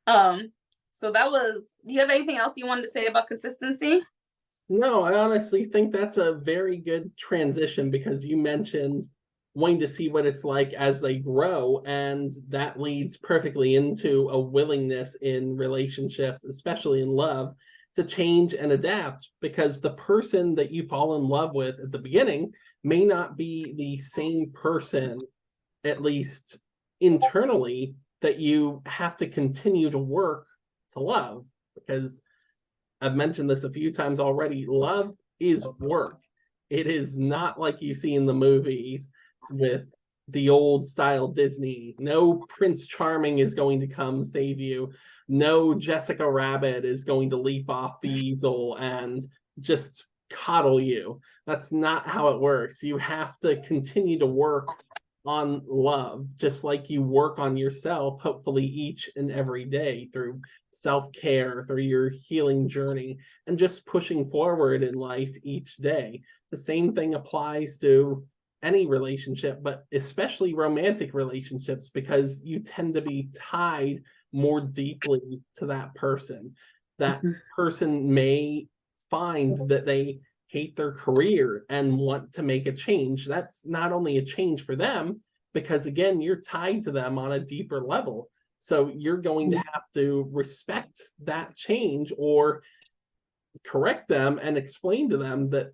A: So that was, do you have anything else you wanted to say about consistency?
B: No, I honestly think that's a very good transition, because you mentioned wanting to see what it's like as they grow, and that leads perfectly into a willingness in relationships, especially in love, to change and adapt, because the person that you fall in love with at the beginning may not be the same person, at least internally, that you have to continue to work to love. Because I've mentioned this a few times already, love is work. It is not like you see in the movies with the old style Disney. No Prince Charming is going to come save you. No Jessica Rabbit is going to leap off the easel and just coddle you. That's not how it works. You have to continue to work on love, just like you work on yourself, hopefully each and every day through self-care, through your healing journey, and just pushing forward in life each day. The same thing applies to any relationship, but especially romantic relationships, because you tend to be tied more deeply to that person. That
A: Mhm.
B: person may find that they hate their career and want to make a change. That's not only a change for them, because again, you're tied to them on a deeper level. So you're going to have to respect that change or correct them and explain to them that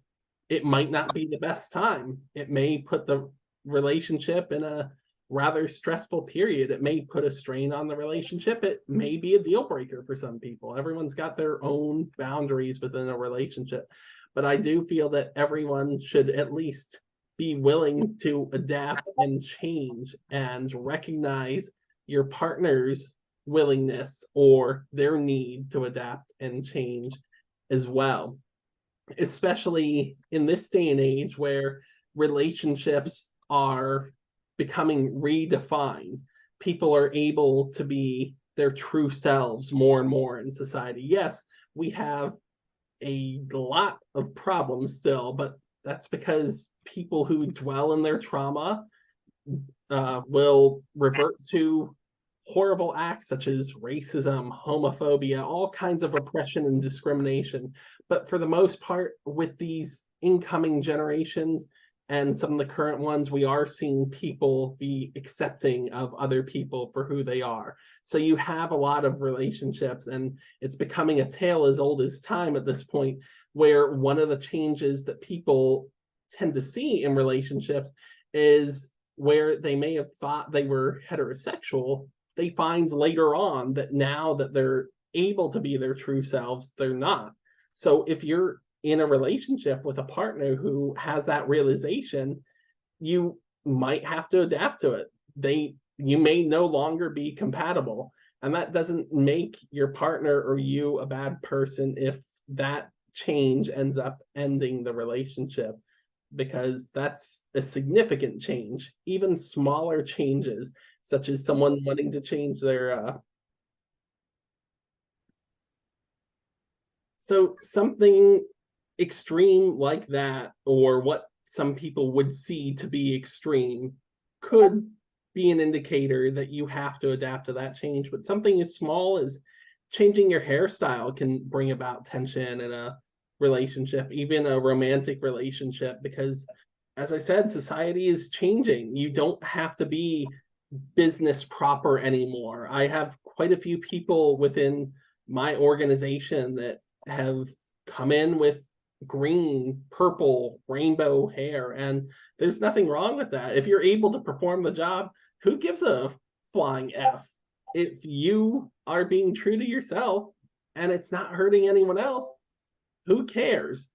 B: it might not be the best time. It may put the relationship in a rather stressful period. It may put a strain on the relationship. It may be a deal breaker for some people. Everyone's got their own boundaries within a relationship. But I do feel that everyone should at least be willing to adapt and change and recognize your partner's willingness or their need to adapt and change as well, especially in this day and age where relationships are becoming redefined. People are able to be their true selves more and more in society. Yes, we have a lot of problems still, but that's because people who dwell in their trauma will revert to horrible acts such as racism, homophobia, all kinds of oppression and discrimination. But for the most part, with these incoming generations and some of the current ones, we are seeing people be accepting of other people for who they are. So you have a lot of relationships, and it's becoming a tale as old as time at this point, where one of the changes that people tend to see in relationships is where they may have thought they were heterosexual, they find later on that now that they're able to be their true selves, they're not. So if you're in a relationship with a partner who has that realization, you might have to adapt to it. You may no longer be compatible. And that doesn't make your partner or you a bad person if that change ends up ending the relationship, because that's a significant change. Even smaller changes, such as someone wanting to change their so something extreme like that, or what some people would see to be extreme, could be an indicator that you have to adapt to that change. But something as small as changing your hairstyle can bring about tension in a relationship, even a romantic relationship, because as I said, society is changing. You don't have to be business proper anymore. I have quite a few people within my organization that have come in with green, purple, rainbow hair, and there's nothing wrong with that. If you're able to perform the job, who gives a flying F? If you are being true to yourself and it's not hurting anyone else, who cares?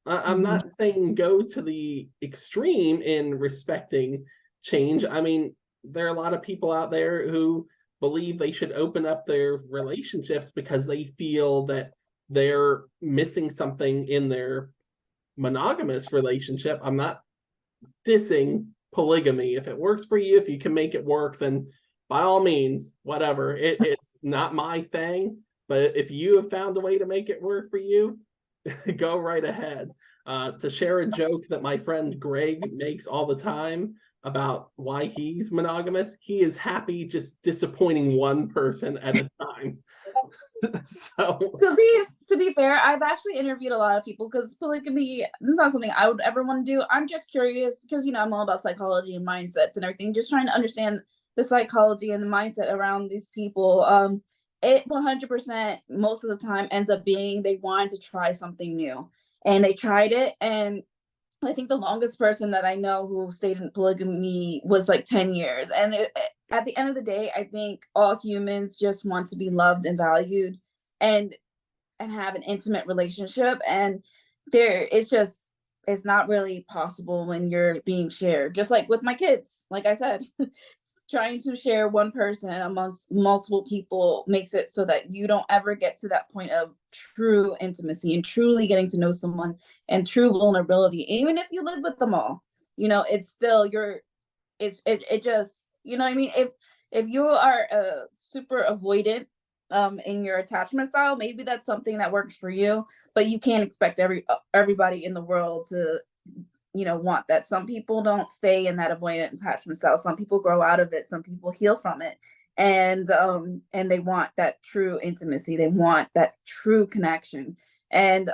B: I'm
A: Mhm.
B: not saying go to the extreme in respecting change. I mean, there are a lot of people out there who believe they should open up their relationships because they feel that they're missing something in their monogamous relationship. I'm not dissing polygamy. If it works for you, if you can make it work, then by all means, whatever. It's not my thing, but if you have found a way to make it work for you, go right ahead. To share a joke that my friend Greg makes all the time about why he's monogamous, he is happy just disappointing one person at a time. So
A: To be fair, I've actually interviewed a lot of people because polygamy is not something I would ever want to do. I'm just curious because I'm all about psychology and mindsets and everything, just trying to understand the psychology and the mindset around these people. It 100% most of the time ends up being they wanted to try something new and they tried it, and I think the longest person that I know who stayed in polygamy was like 10 years. And at the end of the day, I think all humans just want to be loved and valued and have an intimate relationship. And it's not really possible when you're being shared. Just like with my kids, like I said, trying to share one person amongst multiple people makes it so that you don't ever get to that point of true intimacy and truly getting to know someone and true vulnerability. Even if you live with them all, it's still it just, you know what I mean? If you are super avoidant in your attachment style, maybe that's something that works for you, but you can't expect everybody in the world to, you know, want that. Some people don't stay in that avoidant attachment style. Some people grow out of it. Some people heal from it. And they want that true intimacy. They want that true connection. And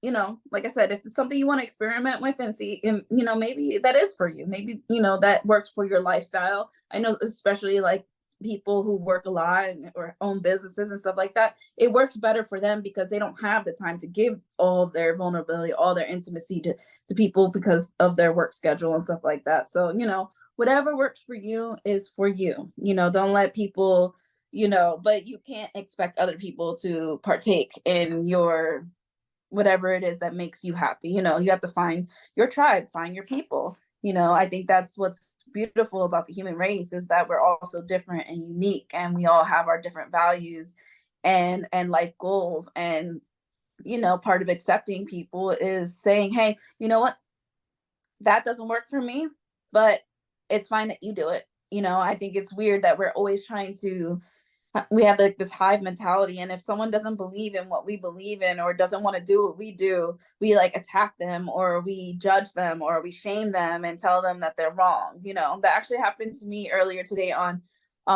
A: you know, like I said, if it's something you want to experiment with and see, and you know, maybe that is for you. Maybe, you know, that works for your lifestyle. I know, especially like people who work a lot or own businesses and stuff like that, it works better for them because they don't have the time to give all their vulnerability, all their intimacy to people because of their work schedule and stuff like that. So, you know, whatever works for you is for you. You know, don't let people, you know, but you can't expect other people to partake in your whatever it is that makes you happy. You know, you have to find your tribe, find your people. You know, I think that's what's beautiful about the human race, is that we're all so different and unique, and we all have our different values and life goals. And you know, part of accepting people is saying, hey, you know what, that doesn't work for me, but it's fine that you do it. You know, I think it's weird that we're always trying to, we have like this hive mentality, and if someone doesn't believe in what we believe in or doesn't want to do what we do, we like attack them, or we judge them, or we shame them and tell them that they're wrong. You know, that actually happened to me earlier today on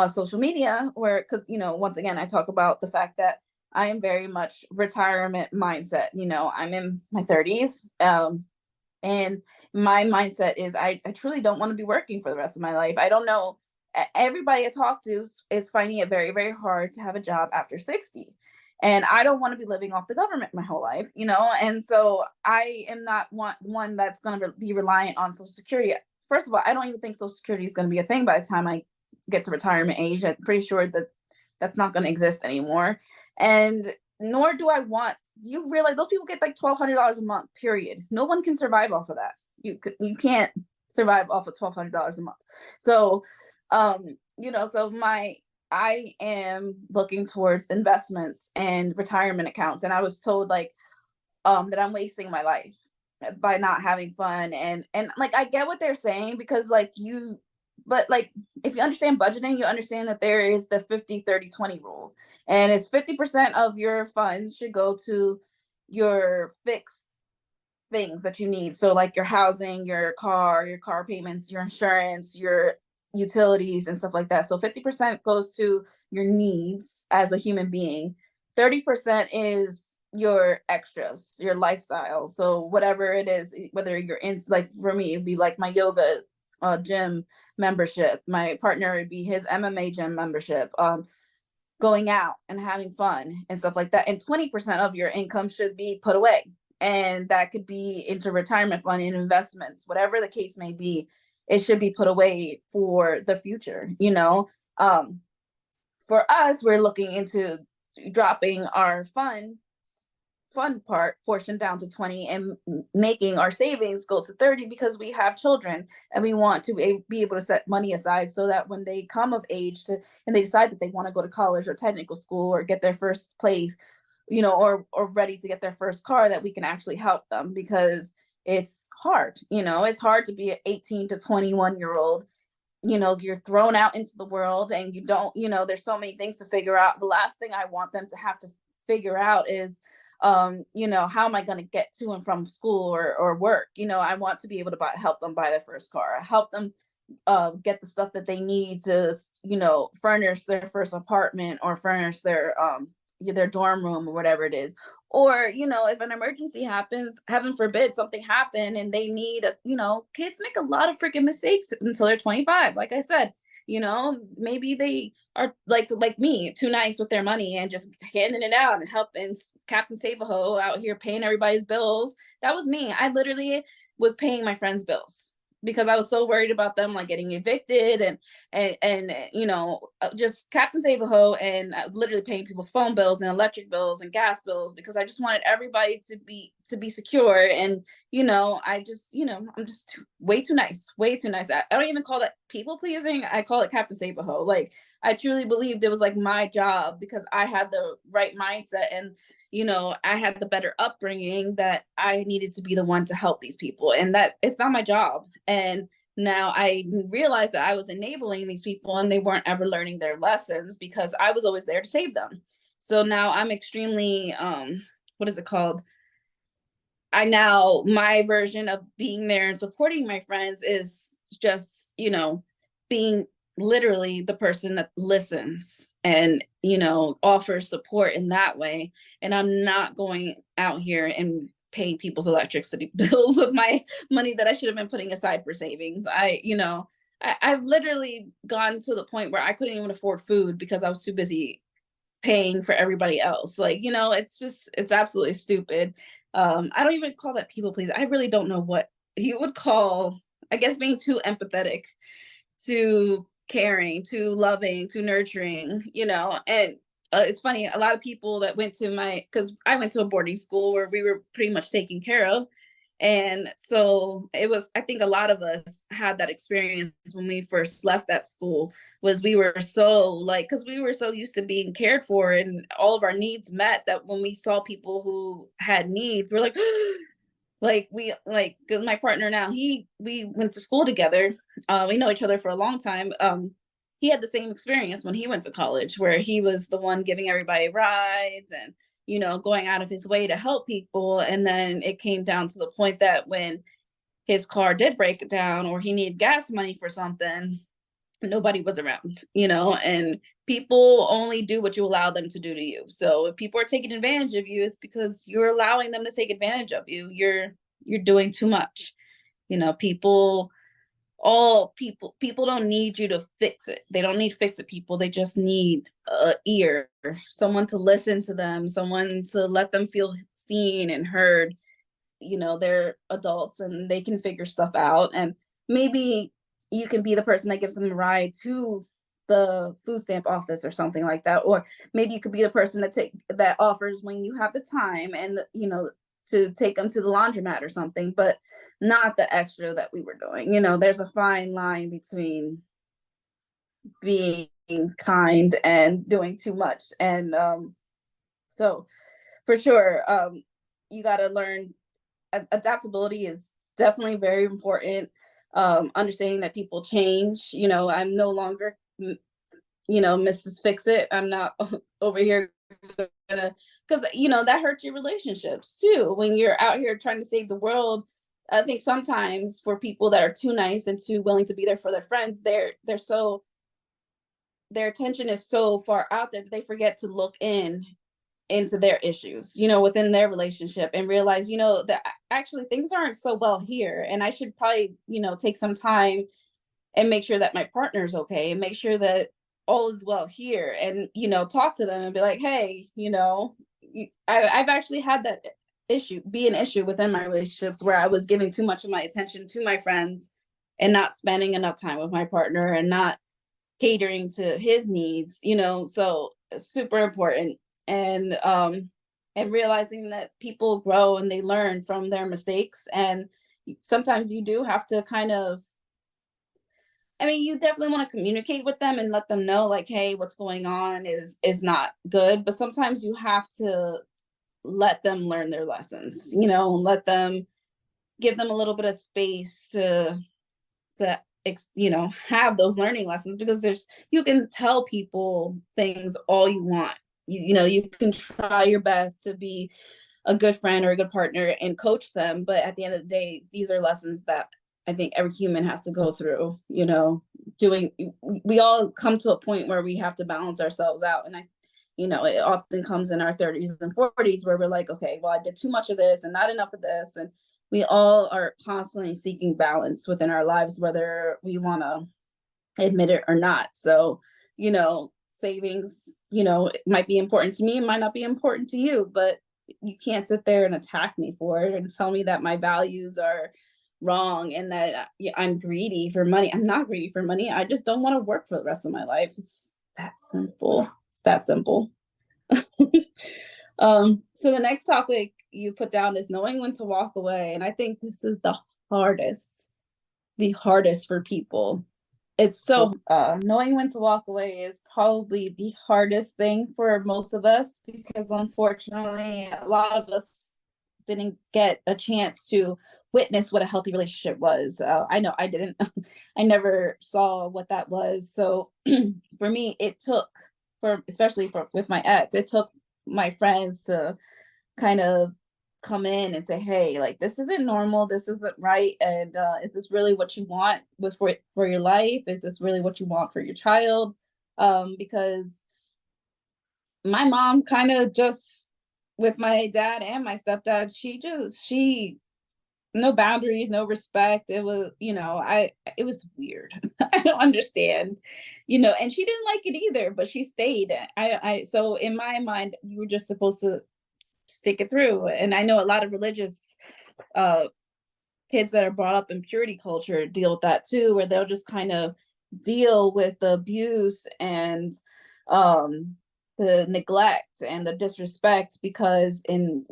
A: social media, where, because you know, once again, I talk about the fact that I am very much retirement mindset. You know, I'm in my 30s, and my mindset is I truly don't want to be working for the rest of my life. I don't know. Everybody I talk to is finding it very, very hard to have a job after 60. And I don't want to be living off the government my whole life, you know? And so I am not one that's going to be reliant on Social Security. First of all, I don't even think Social Security is going to be a thing by the time I get to retirement age. I'm pretty sure that that's not going to exist anymore. And nor do I want, you realize those people get like $1,200 a month, period. No one can survive off of that. You can't survive off of $1,200 a month. So you know, so I am looking towards investments and retirement accounts. And I was told like that I'm wasting my life by not having fun. And like I get what they're saying, because like you, but like if you understand budgeting, you understand that there is the 50-30-20 rule. And it's 50% of your funds should go to your fixed things that you need. So like your housing, your car payments, your insurance, your utilities and stuff like that. So 50% goes to your needs as a human being. 30% is your extras, your lifestyle. So whatever it is, whether you're into, like for me, it'd be like my yoga gym membership. My partner would be his MMA gym membership. Going out and having fun and stuff like that. And 20% of your income should be put away. And that could be into retirement fund and investments, whatever the case may be. It should be put away for the future. You know, for us, we're looking into dropping our fund portion down to 20 and making our savings go to 30, because we have children and we want to be able to set money aside so that when they come of age and they decide that they want to go to college or technical school or get their first place, you know, or ready to get their first car, that we can actually help them. Because it's hard, you know, it's hard to be an 18 to 21-year-old. You know, you're thrown out into the world and you don't, you know, there's so many things to figure out. The last thing I want them to have to figure out is you know, how am I going to get to and from school or work? You know, I want to be able to help them buy their first car, help them get the stuff that they need to, you know, furnish their first apartment or furnish their dorm room or whatever it is. Or, you know, if an emergency happens, heaven forbid something happen and they need you know, kids make a lot of freaking mistakes until they're 25. Like I said, you know, maybe they are like me, too nice with their money and just handing it out and helping Captain Save a Ho out here paying everybody's bills. That was me. I literally was paying my friends' bills because I was so worried about them like getting evicted and you know, just Captain Save a Ho, and literally paying people's phone bills and electric bills and gas bills, because I just wanted everybody to be secure. And you know, I just, you know, I'm just way too nice, way too nice. I don't even call that people pleasing. I call it Captain Save a Ho. Like I truly believed it was like my job because I had the right mindset and, you know, I had the better upbringing, that I needed to be the one to help these people, and that it's not my job. And now I realized that I was enabling these people and they weren't ever learning their lessons because I was always there to save them. So now I'm extremely what is it called? I now, my version of being there and supporting my friends is just, being literally the person that listens and, offers support in that way. And I'm not going out here and paying people's electricity bills with my money that I should have been putting aside for savings. I've literally gone to the point where I couldn't even afford food because I was too busy paying for everybody else. Like, it's absolutely stupid. I don't even call that people please. I really don't know what you would call, I guess, being too empathetic, too caring, too loving, too nurturing, and it's funny, a lot of people that went to because I went to a boarding school where we were pretty much taken care of. And so it was, I think a lot of us had that experience when we first left that school, was we were so like, because we were so used to being cared for and all of our needs met, that when we saw people who had needs, we're like, because my partner now, we went to school together. We know each other for a long time. He had the same experience when he went to college, where he was the one giving everybody rides and going out of his way to help people. And then it came down to the point that when his car did break down or he needed gas money for something, nobody was around, and people only do what you allow them to do to you. So if people are taking advantage of you, it's because you're allowing them to take advantage of you. You're doing too much. People, all people don't need you to fix it. They don't need fix it people. They just need a ear, someone to listen to them, someone to let them feel seen and heard. They're adults and they can figure stuff out. And maybe you can be the person that gives them a ride to the food stamp office or something like that. Or maybe you could be the person that offers when you have the time and to take them to the laundromat or something, but not the extra that we were doing. There's a fine line between being kind and doing too much. And so for sure, you got to learn. Adaptability is definitely very important. Understanding that people change. I'm no longer, Mrs. Fix It. I'm not over here gonna, because that hurts your relationships too when you're out here trying to save the world. I think sometimes for people that are too nice and too willing to be there for their friends, they're so, their attention is so far out there that they forget to look into their issues, within their relationship, and realize, that actually things aren't so well here. And I should probably, take some time and make sure that my partner's okay and make sure that all is well here, and, talk to them and be like, hey, I've actually had that be an issue within my relationships where I was giving too much of my attention to my friends and not spending enough time with my partner and not catering to his needs, so super important. And realizing that people grow and they learn from their mistakes, and sometimes you do have to kind of, I mean, you definitely want to communicate with them and let them know, like, hey, what's going on is not good, but sometimes you have to let them learn their lessons, let them, give them a little bit of space to have those learning lessons, because you can tell people things all you want. You can try your best to be a good friend or a good partner and coach them, but at the end of the day, these are lessons that I think every human has to go through. Doing We all come to a point where we have to balance ourselves out, and it often comes in our 30s and 40s where we're like, okay, well, I did too much of this and not enough of this. And we all are constantly seeking balance within our lives, whether we want to admit it or not. So, savings, it might be important to me, it might not be important to you, but you can't sit there and attack me for it and tell me that my values are wrong and that I'm greedy for money. I'm not greedy for money. I just don't want to work for the rest of my life. It's that simple. It's that simple. So the next topic you put down is knowing when to walk away. And I think this is the hardest for people. It's so, knowing when to walk away is probably the hardest thing for most of us, because unfortunately, a lot of us didn't get a chance to witness what a healthy relationship was. I know I didn't. I never saw what that was. So for me, it took, for especially for with my ex, it took my friends to kind of come in and say, hey, like this isn't normal, this isn't right, and is this really what you want with for your life? Is this really what you want for your child? Because my mom kind of just, with my dad and my stepdad, she no boundaries, no respect. It was, it was weird. I don't understand, and she didn't like it either, but she stayed. So in my mind, you were just supposed to stick it through. And I know a lot of religious uh kids that are brought up in purity culture deal with that too, where they'll just kind of deal with the abuse and um the neglect and the disrespect, because in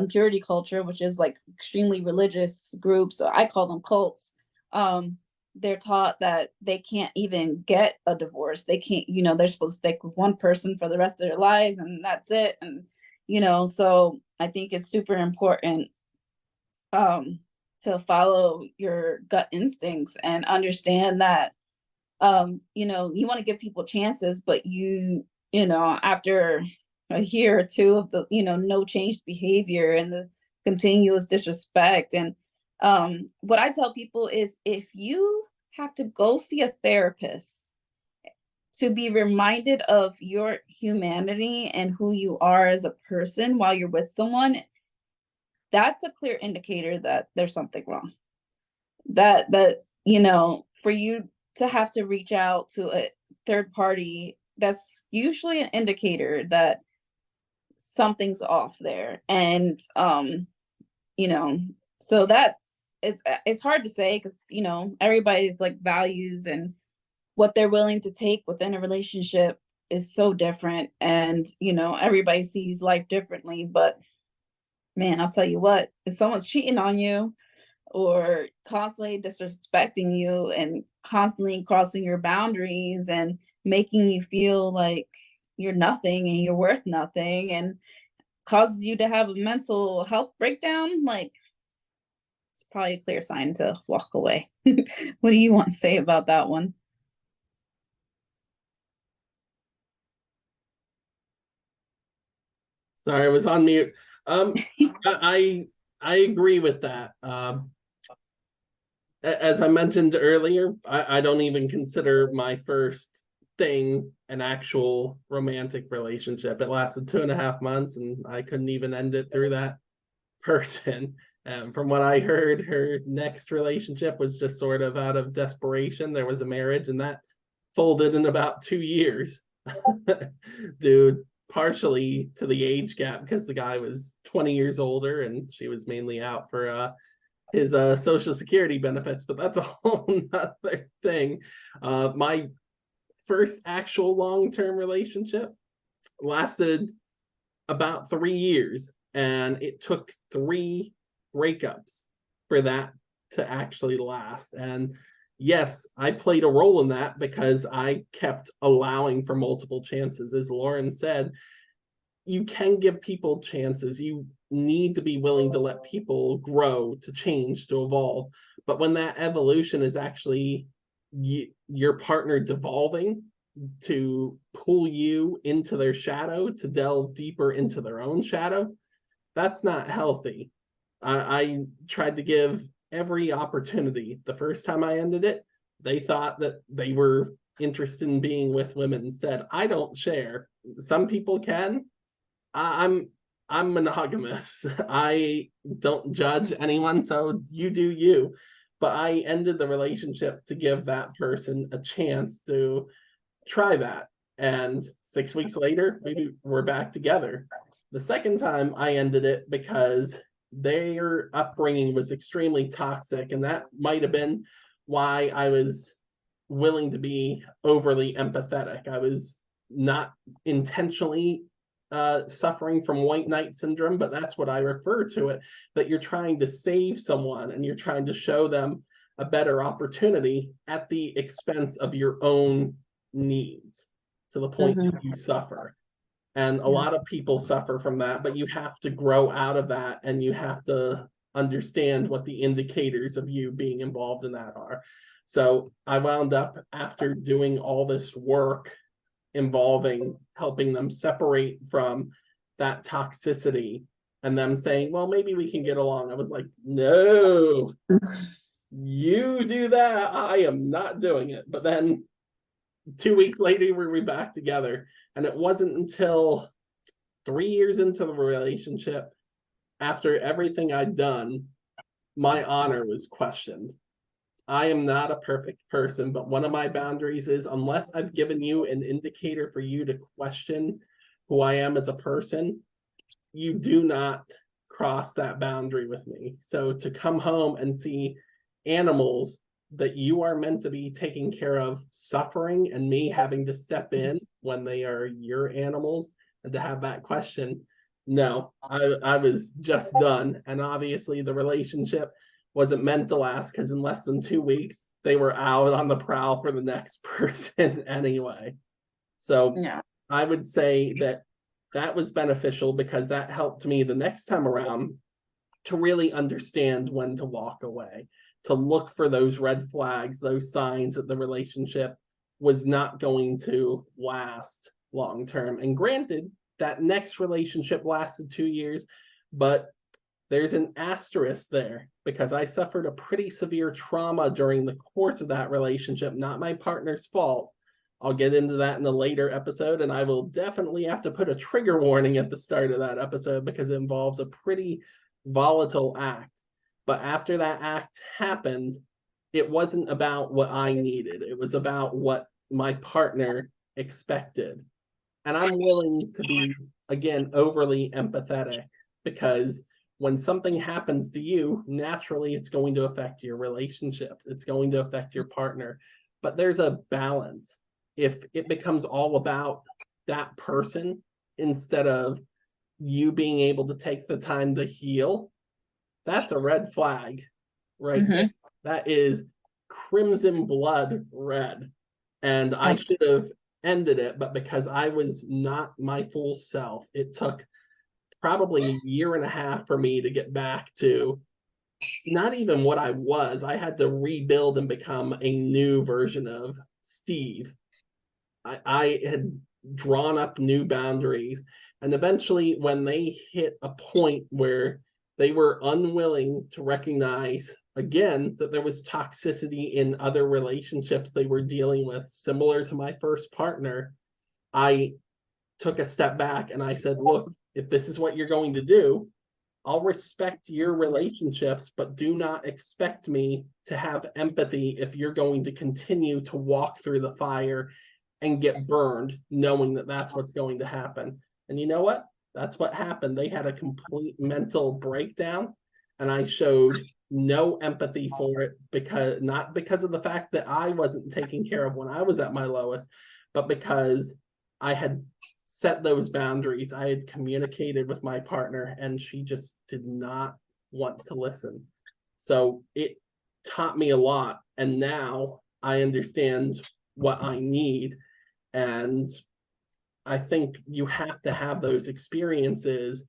A: purity culture, which is like extremely religious groups, so I call them cults, they're taught that they can't even get a divorce. They can't, they're supposed to stick with one person for the rest of their lives and that's it. And so I think it's super important um to follow your gut instincts and understand that you want to give people chances, but after a year or two of the no changed behavior and the continuous disrespect, and what I tell people is, if you have to go see a therapist to be reminded of your humanity and who you are as a person while you're with someone, that's a clear indicator that there's something wrong. That for you to have to reach out to a third party, that's usually an indicator that something's off there. And you know, so it's hard to say, because everybody's like values and what they're willing to take within a relationship is so different, and everybody sees life differently. But man, I'll tell you what, if someone's cheating on you or constantly disrespecting you and constantly crossing your boundaries and making you feel like you're nothing and you're worth nothing, and causes you to have a mental health breakdown, like it's probably a clear sign to walk away. What do you want to say about that one?
B: Sorry, I was on mute. I agree with that. As I mentioned earlier, I don't even consider my first thing an actual romantic relationship. It lasted 2.5 months, and I couldn't even end it through that person. From what I heard, her next relationship was just sort of out of desperation. There was a marriage, and that folded in about 2 years. Dude, partially to the age gap, because the guy was 20 years older and she was mainly out for his social security benefits, but that's a whole nother thing. My first actual long-term relationship lasted about 3 years, and it took 3 breakups for that to actually last. And yes, I played a role in that because I kept allowing for multiple chances. As Lauren said, you can give people chances. You need to be willing to let people grow, to change, to evolve. But when that evolution is actually your partner devolving to pull you into their shadow, to delve deeper into their own shadow, that's not healthy. I tried to give every opportunity. The first time I ended it, they thought that they were interested in being with women instead. I don't share. Some people can. I'm I'm monogamous. I don't judge anyone, so you do you. But I ended the relationship to give that person a chance to try that. And 6 weeks later, maybe we're back together. The second time I ended it because their upbringing was extremely toxic, and that might have been why I was willing to be overly empathetic. I was not intentionally suffering from white knight syndrome, but that's what I refer to it, that you're trying to save someone and you're trying to show them a better opportunity at the expense of your own needs, to the point
A: Mhm.
B: that you suffer. And a
A: Yeah.
B: lot of people suffer from that, but you have to grow out of that, and you have to understand what the indicators of you being involved in that are. So I wound up, after doing all this work involving helping them separate from that toxicity and them saying, well, maybe we can get along. I was like, no, you do that. I am not doing it. But then 2 weeks later, we were back together. And it wasn't until 3 years into the relationship, after everything I'd done, my honor was questioned. I am not a perfect person, but one of my boundaries is, unless I've given you an indicator for you to question who I am as a person, you do not cross that boundary with me. So to come home and see animals that you are meant to be taking care of suffering, and me having to step in when they are your animals, and to have that question, no, I was just done. And obviously the relationship wasn't meant to last, because in less than 2 weeks they were out on the prowl for the next person anyway. So
A: Yeah.
B: I would say that that was beneficial, because that helped me the next time around to really understand when to walk away, to look for those red flags, those signs that the relationship was not going to last long term. And granted, that next relationship lasted 2 years, but there's an asterisk there, because I suffered a pretty severe trauma during the course of that relationship, not my partner's fault. I'll get into that in a later episode, and I will definitely have to put a trigger warning at the start of that episode, because it involves a pretty volatile act. But after that act happened, it wasn't about what I needed. It was about what my partner expected. And I'm willing to be, again, overly empathetic, because when something happens to you, naturally it's going to affect your relationships. It's going to affect your partner. But there's a balance. If it becomes all about that person instead of you being able to take the time to heal, that's a red flag right there. That is crimson blood red. And I should have ended it, but because I was not my full self, it took probably a year and a half for me to get back to not even what I was. I had to rebuild and become a new version of Steve. I had drawn up new boundaries, and eventually, when they hit a point where they were unwilling to recognize again that there was toxicity in other relationships they were dealing with, similar to my first partner, I took a step back and I said, look, if this is what you're going to do, I'll respect your relationships, but do not expect me to have empathy if you're going to continue to walk through the fire and get burned, knowing that that's what's going to happen. And you know what? That's what happened. They had a complete mental breakdown, and I showed no empathy for it, because not because of the fact that I wasn't taken care of when I was at my lowest, but because I had set those boundaries. I had communicated with my partner, and she just did not want to listen. So it taught me a lot, and now I understand what I need. And I think you have to have those experiences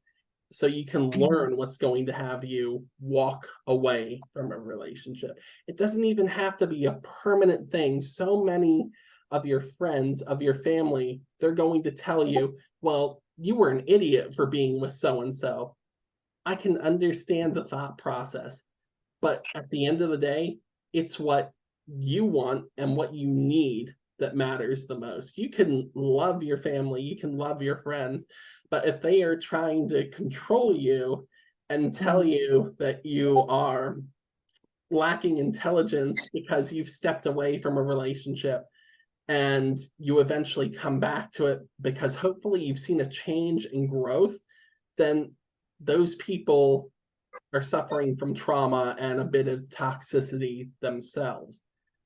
B: so you can learn what's going to have you walk away from a relationship. It doesn't even have to be a permanent thing. So many of your friends, of your family, they're going to tell you, well, you were an idiot for being with so-and-so. I can understand the thought process, but at the end of the day, it's what you want and what you need that matters the most. You can love your family, you can love your friends, but if they are trying to control you and tell you that you are lacking intelligence because you've stepped away from a relationship, and you eventually come back to it because hopefully you've seen a change in growth, then those people are suffering from trauma and a bit of toxicity themselves.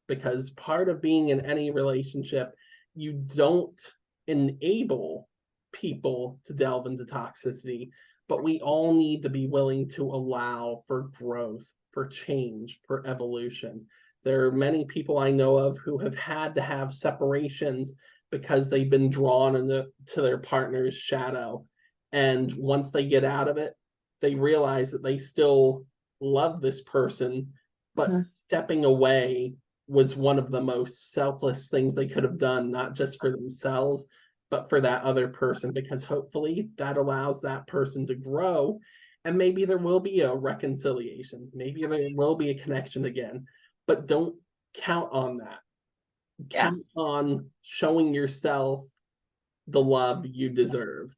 B: Because part of being in any relationship, you don't enable people to delve into toxicity, but we all need to be willing to allow for growth, for change, for evolution. There are many people I know of who have had to have separations because they've been drawn into their partner's shadow. And once they get out of it, they realize that they still love this person, but
A: Mhm.
B: stepping away was one of the most selfless things they could have done, not just for themselves, but for that other person, because hopefully that allows that person to grow. And maybe there will be a reconciliation, maybe there will be a connection again, but don't count on that.
A: Yeah.
B: Count on showing yourself the love you deserve.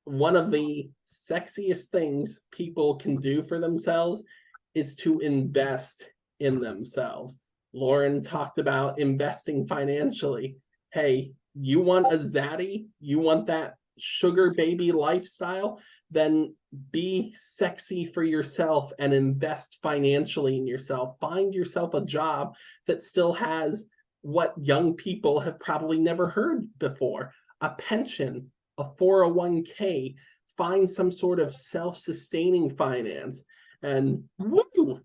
B: One of the sexiest things people can do for themselves is to invest in themselves. Lauren talked about investing financially. Hey, you want a zaddy? You want that sugar baby lifestyle? Then be sexy for yourself and invest financially in yourself. Find yourself a job that still has what young people have probably never heard before, a pension, a 401k, find some sort of self-sustaining finance, and woo,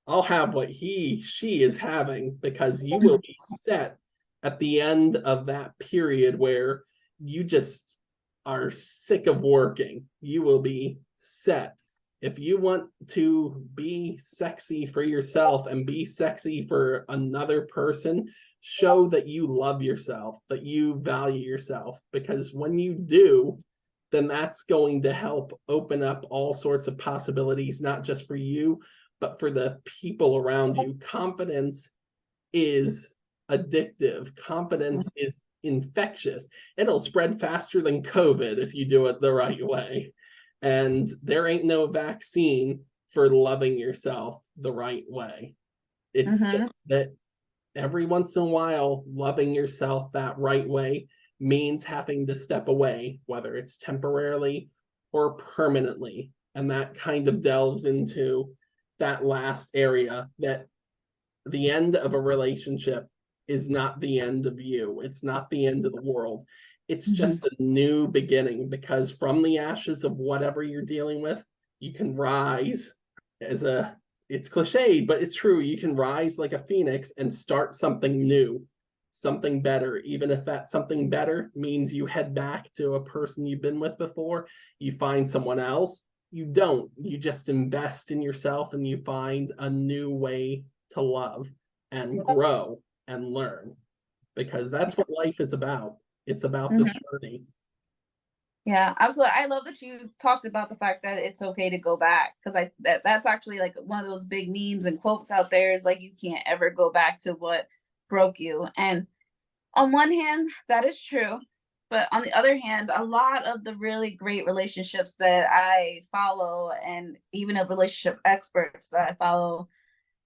B: I'll have what she is having, because you will be set at the end of that period where you just are sick of working. You will be set. If you want to be sexy for yourself and be sexy for another person, show that you love yourself, that you value yourself, because when you do, then that's going to help open up all sorts of possibilities, not just for you, but for the people around you. Confidence is addictive. Confidence is infectious. It'll spread faster than COVID if you do it the right way. And there ain't no vaccine for loving yourself the right way. It's
A: Hmm.
B: just that every once in a while, loving yourself that right way means having to step away, whether it's temporarily or permanently. And that kind of delves into that last area, that the end of a relationship is not the end of you. It's not the end of the world. It's
A: Hmm.
B: just a new beginning, because from the ashes of whatever you're dealing with, you can rise as a, it's cliched, but it's true. You can rise like a phoenix and start something new, something better. Even if that something better means you head back to a person you've been with before, you find someone else. You don't. You just invest in yourself and you find a new way to love and grow and learn, because that's what life is about. It's about the
A: Hmm.
B: journey.
A: Yeah, absolutely. I love that you talked about the fact that it's okay to go back, because that's actually like one of those big memes and quotes out there is like you can't ever go back to what broke you. And on one hand, that is true. But on the other hand, a lot of the really great relationships that I follow, and even the relationship experts that I follow,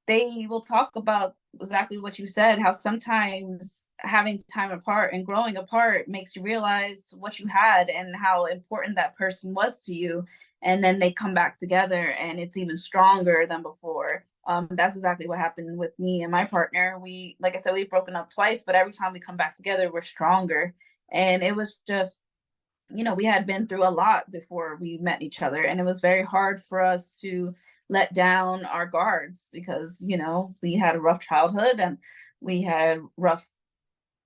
A: they will talk about exactly what you said, how sometimes having time apart and growing apart makes you realize what you had and how important that person was to you. And then they come back together and it's even stronger than before. That's exactly what happened with me and my partner. We, like I said, we've broken up twice, but every time we come back together, we're stronger. And it was just, we had been through a lot before we met each other, and it was very hard for us to let down our guards because, we had a rough childhood and we had rough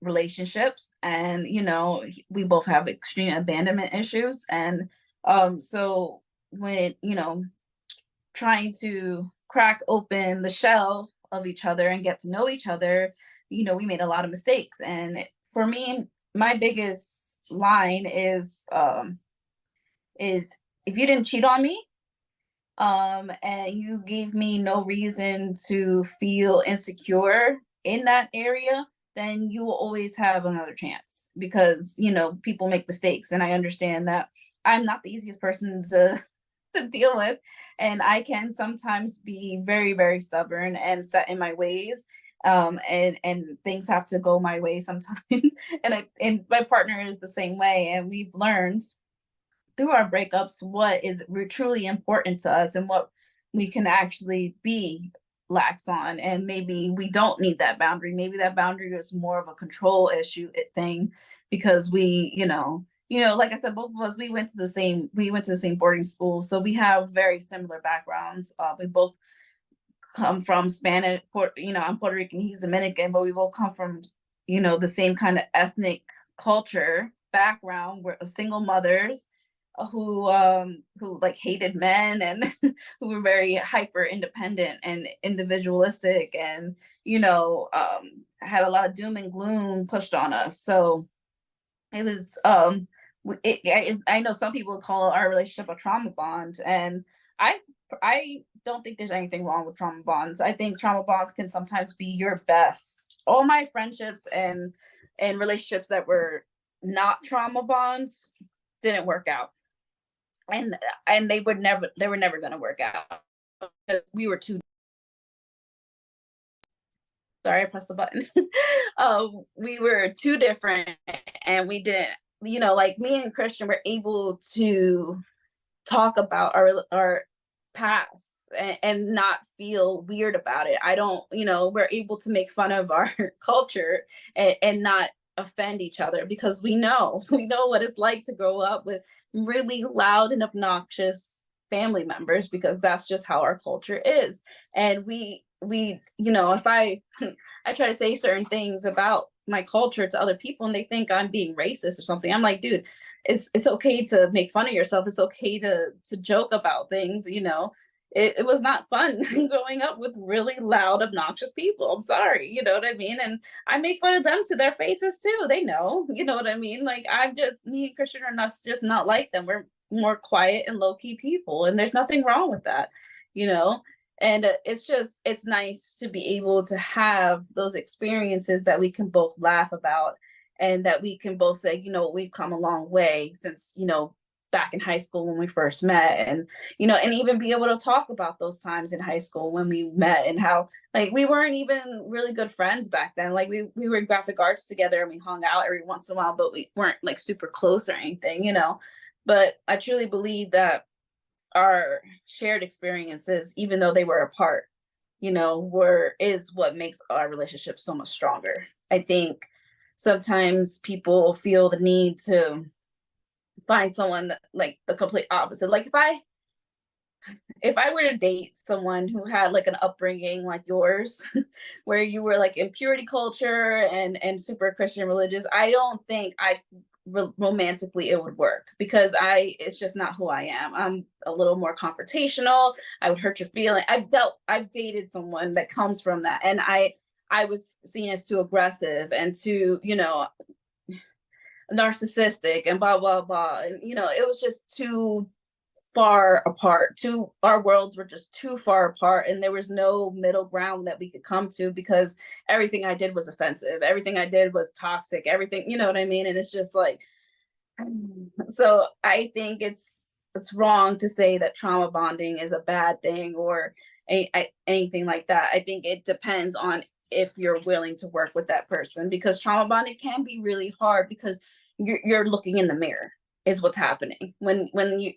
A: relationships, and, we both have extreme abandonment issues. And so when, trying to crack open the shell of each other and get to know each other, we made a lot of mistakes. And for me, my biggest line is if you didn't cheat on me, and you gave me no reason to feel insecure in that area, then you will always have another chance, because people make mistakes, and I understand that I'm not the easiest person to to deal with, and I can sometimes be very, very stubborn and set in my ways. And things have to go my way sometimes. And my partner is the same way, and we've learned through our breakups what is truly important to us and what we can actually be lax on. And maybe we don't need that boundary. Maybe that boundary is more of a control issue thing, because like I said, both of us, we went to the same boarding school, so we have very similar backgrounds. We both come from Spanish. I'm Puerto Rican, he's Dominican, but we both come from the same kind of ethnic culture background. We're single mothers, who like hated men and who were very hyper independent and individualistic, and had a lot of doom and gloom pushed on us. So it was I know some people call our relationship a trauma bond, and I I don't think there's anything wrong with trauma bonds. I think trauma bonds can sometimes be your best. All my friendships and relationships that were not trauma bonds didn't work out, and they were never going to work out because we were too. Sorry, I pressed the button. We were too different, and we didn't. Like me and Christian were able to talk about our past and not feel weird about it. I don't, we're able to make fun of our culture and not offend each other, because we know what it's like to grow up with really loud and obnoxious family members, because that's just how our culture is. And if I try to say certain things about my culture to other people and they think I'm being racist or something, I'm like, dude, it's okay to make fun of yourself. It's okay to joke about things. It was not fun growing up with really loud, obnoxious people. I'm sorry, you know what I mean? And I make fun of them to their faces too. They know, you know what I mean? Like, me and Christian are not just not like them. We're more quiet and low key people, and there's nothing wrong with that, you know? And it's nice to be able to have those experiences that we can both laugh about, and that we can both say, we've come a long way since, back in high school when we first met. And and even be able to talk about those times in high school when we met, and how like we weren't even really good friends back then. Like we were in graphic arts together and we hung out every once in a while, but we weren't like super close or anything. But I truly believe that our shared experiences, even though they were apart, were is what makes our relationship so much stronger. I think sometimes people feel the need to find someone like the complete opposite. Like if I were to date someone who had like an upbringing like yours, where you were like in purity culture and super Christian religious, I don't think romantically it would work, because it's just not who I am. I'm a little more confrontational. I would hurt your feeling. I've dated someone that comes from that, and I was seen as too aggressive and too, narcissistic and blah blah blah. And it was just too far apart. Our worlds were just too far apart, and there was no middle ground that we could come to, because everything I did was offensive. Everything I did was toxic. Everything, you know what I mean? And it's just like, so I think it's wrong to say that trauma bonding is a bad thing, or anything like that. I think it depends on if you're willing to work with that person, because trauma bonding can be really hard, because you're looking in the mirror is what's happening. When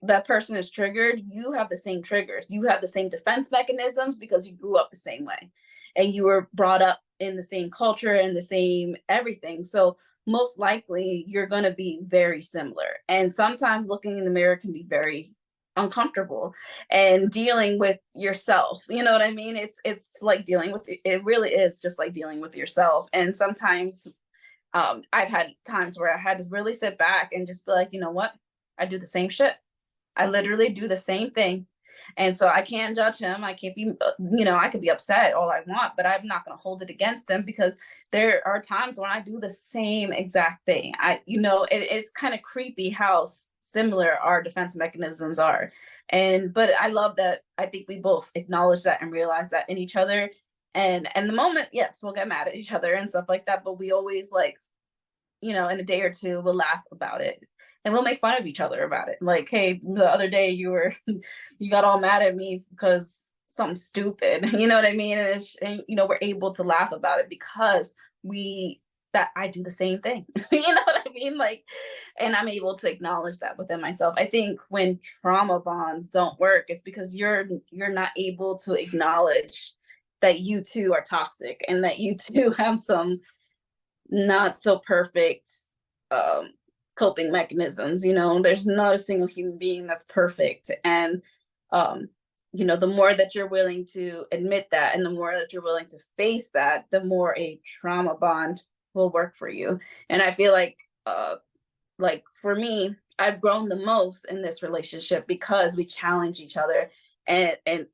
A: that person is triggered, you have the same triggers. You have the same defense mechanisms, because you grew up the same way and you were brought up in the same culture and the same everything. So most likely you're going to be very similar. And sometimes looking in the mirror can be very uncomfortable, and dealing with yourself, you know what I mean? It's like it really is just like dealing with yourself. And sometimes I've had times where I had to really sit back and just be like, you know what? I do the same shit. I literally do the same thing. And so I can't judge him. I can't be, I could be upset all I want, but I'm not going to hold it against him, because there are times when I do the same exact thing. It's kind of creepy how similar our defense mechanisms are. But I love that. I think we both acknowledge that and realize that in each other. And the moment, yes, we'll get mad at each other and stuff like that, but we always like, in a day or two, we'll laugh about it and we'll make fun of each other about it. Like, hey, the other day you got all mad at me because something stupid, you know what I mean? And we're able to laugh about it, because I do the same thing, you know what I mean? Like, and I'm able to acknowledge that within myself. I think when trauma bonds don't work, it's because you're not able to acknowledge that you too are toxic, and that you too have some not so perfect um, coping mechanisms. There's not a single human being that's perfect. And um, the more that you're willing to admit that, and the more that you're willing to face that, the more a trauma bond will work for you. And I feel like for me, I've grown the most in this relationship because we challenge each other, and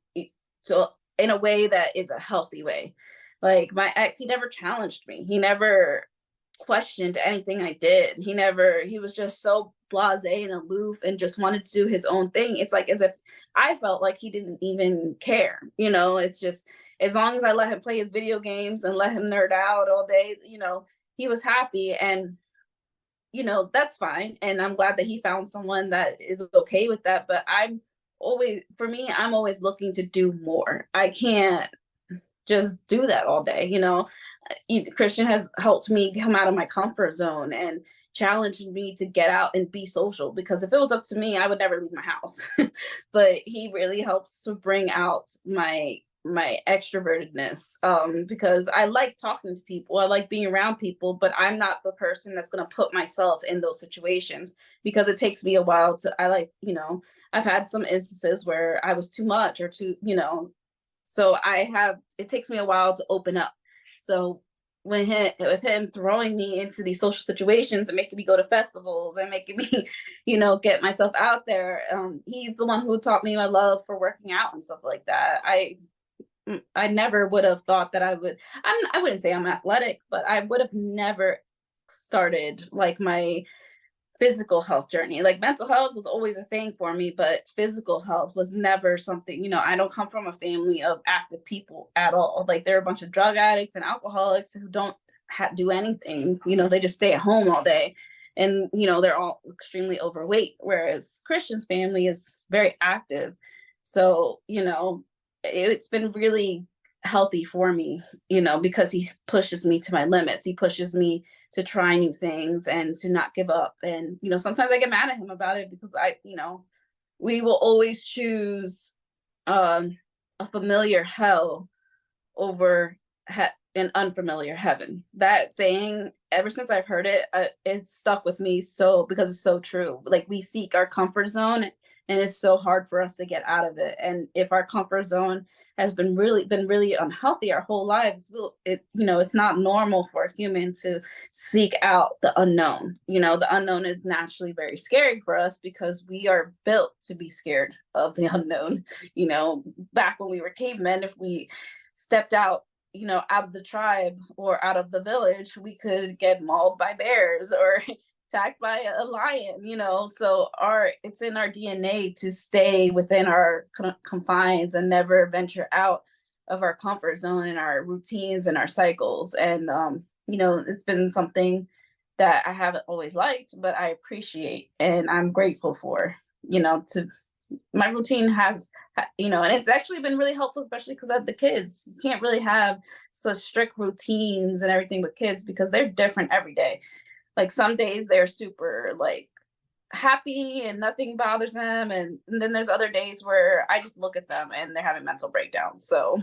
A: so in a way that is a healthy way. Like my ex, he never challenged me. He never questioned anything I did. He was just so blasé and aloof and just wanted to do his own thing. It's like as if I felt like he didn't even care. It's just as long as I let him play his video games and let him nerd out all day, he was happy. And that's fine. And I'm glad that he found someone that is okay with that. But I'm always looking to do more. I can't just do that all day. Christian has helped me come out of my comfort zone and challenged me to get out and be social, because if it was up to me, I would never leave my house. But he really helps to bring out my extrovertedness, because I like talking to people, I like being around people, but I'm not the person that's going to put myself in those situations, because it takes me a while to I've had some instances where I was too much or too, so it takes me a while to open up. So with him throwing me into these social situations and making me go to festivals and making me, get myself out there, he's the one who taught me my love for working out and stuff like that. I never would have thought that I wouldn't say I'm athletic, but I would have never started like my physical health journey. Like mental health was always a thing for me, but physical health was never something. I don't come from a family of active people at all. Like there are a bunch of drug addicts and alcoholics who don't do anything. They just stay at home all day, and they're all extremely overweight, whereas Christian's family is very active. So it's been really healthy for me, because he pushes me to my limits. He pushes me to try new things and to not give up. And, sometimes I get mad at him about it, because we will always choose a familiar hell over an unfamiliar heaven. That saying, ever since I've heard it, it's stuck with me because it's so true. Like we seek our comfort zone, and it's so hard for us to get out of it. And if our comfort zone has been really unhealthy our whole lives, it's not normal for a human to seek out the unknown. The unknown is naturally very scary for us, because we are built to be scared of the unknown. Back when we were cavemen, if we stepped out of the tribe or out of the village, we could get mauled by bears or attacked by a lion. So it's in our DNA to stay within our confines and never venture out of our comfort zone and our routines and our cycles. And it's been something that I haven't always liked, but I appreciate and I'm grateful for. My routine has, and it's actually been really helpful, especially because I have the kids. You can't really have such strict routines and everything with kids, because they're different every day. Like some days they're super like happy and nothing bothers them. And then there's other days where I just look at them and they're having mental breakdowns. So,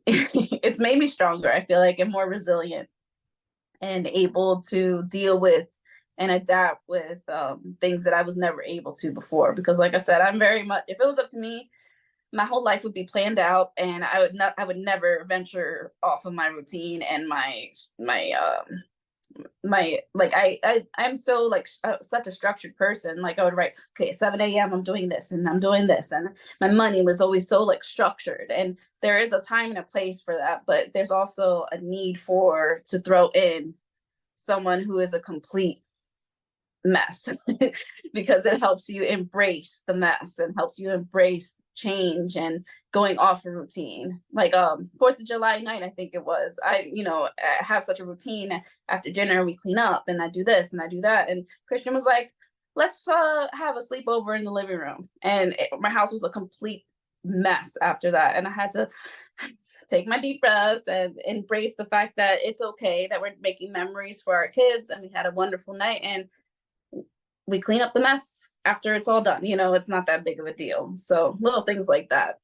A: it's made me stronger. I feel like I'm more resilient and able to deal with and adapt with things that I was never able to before. Because like I said, I'm very much, if it was up to me, my whole life would be planned out, and I would never venture off of my routine and I'm so like such a structured person. Like I would write, okay, at 7 a.m. I'm doing this and I'm doing this, and my money was always so like structured. And there is a time and a place for that, but there's also a need to throw in someone who is a complete mess because it helps you embrace the mess and helps you embrace change and going off a routine. Like 4th of July night, I think it was, I have such a routine. After dinner we clean up and I do this and I do that, and Christian was like, let's have a sleepover in the living room. And my house was a complete mess after that, and I had to take my deep breaths and embrace the fact that it's okay, that we're making memories for our kids, and we had a wonderful night, and we clean up the mess after it's all done. It's not that big of a deal. So little things like that.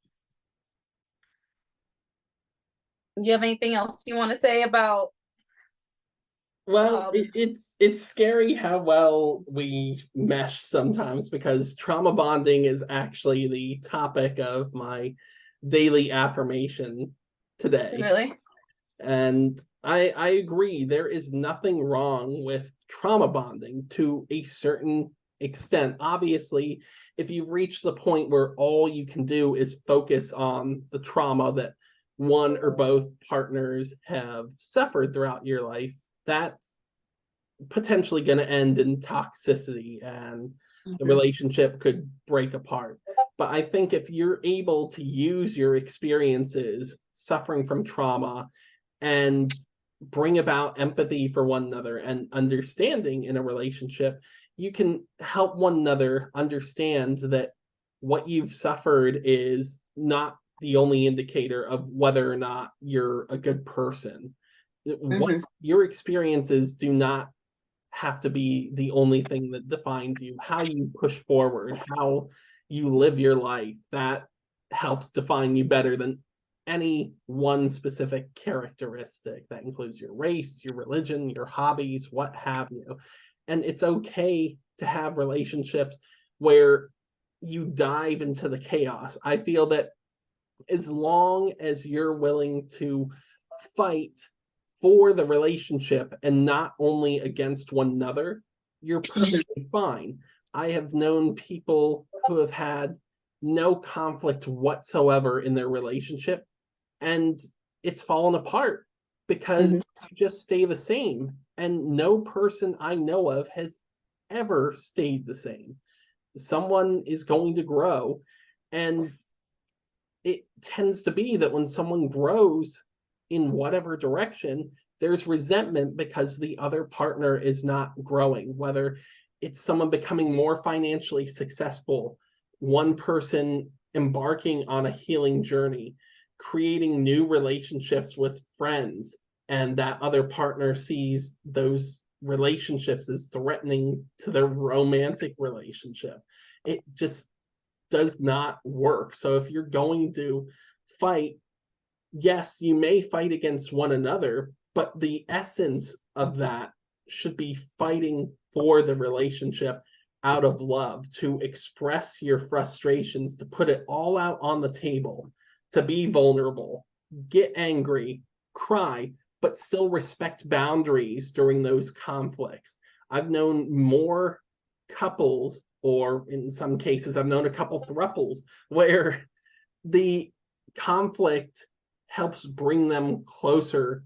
A: You have anything else you want to say about?
B: Well, it's scary how well we mesh sometimes, because trauma bonding is actually the topic of my daily affirmation today.
A: Really?
B: And I agree. There is nothing wrong with trauma bonding to a certain extent. Obviously, if you've reached the point where all you can do is focus on the trauma that one or both partners have suffered throughout your life, that's potentially going to end in toxicity and the
A: Mhm.
B: relationship could break apart. But I think if you're able to use your experiences suffering from trauma and bring about empathy for one another and understanding in a relationship, you can help one another understand that what you've suffered is not the only indicator of whether or not you're a good person. What
A: Mhm.
B: your experiences do not have to be the only thing that defines you. How you push forward, how you live your life, that helps define you better than any one specific characteristic. That includes your race, your religion, your hobbies, what have you. And it's okay to have relationships where you dive into the chaos. I feel that as long as you're willing to fight for the relationship and not only against one another, you're perfectly fine. I have known people who have had no conflict whatsoever in their relationship, and it's fallen apart because
A: Mhm.
B: you just stay the same. And no person I know of has ever stayed the same. Someone is going to grow, and it tends to be that when someone grows in whatever direction, there's resentment because the other partner is not growing, whether it's someone becoming more financially successful, one person embarking on a healing journey, creating new relationships with friends, and that other partner sees those relationships as threatening to their romantic relationship. It just does not work. So if you're going to fight, yes, you may fight against one another, but the essence of that should be fighting for the relationship out of love, to express your frustrations, to put it all out on the table, to be vulnerable, get angry, cry, but still respect boundaries during those conflicts. I've known more couples, or in some cases, I've known a couple thruples where the conflict helps bring them closer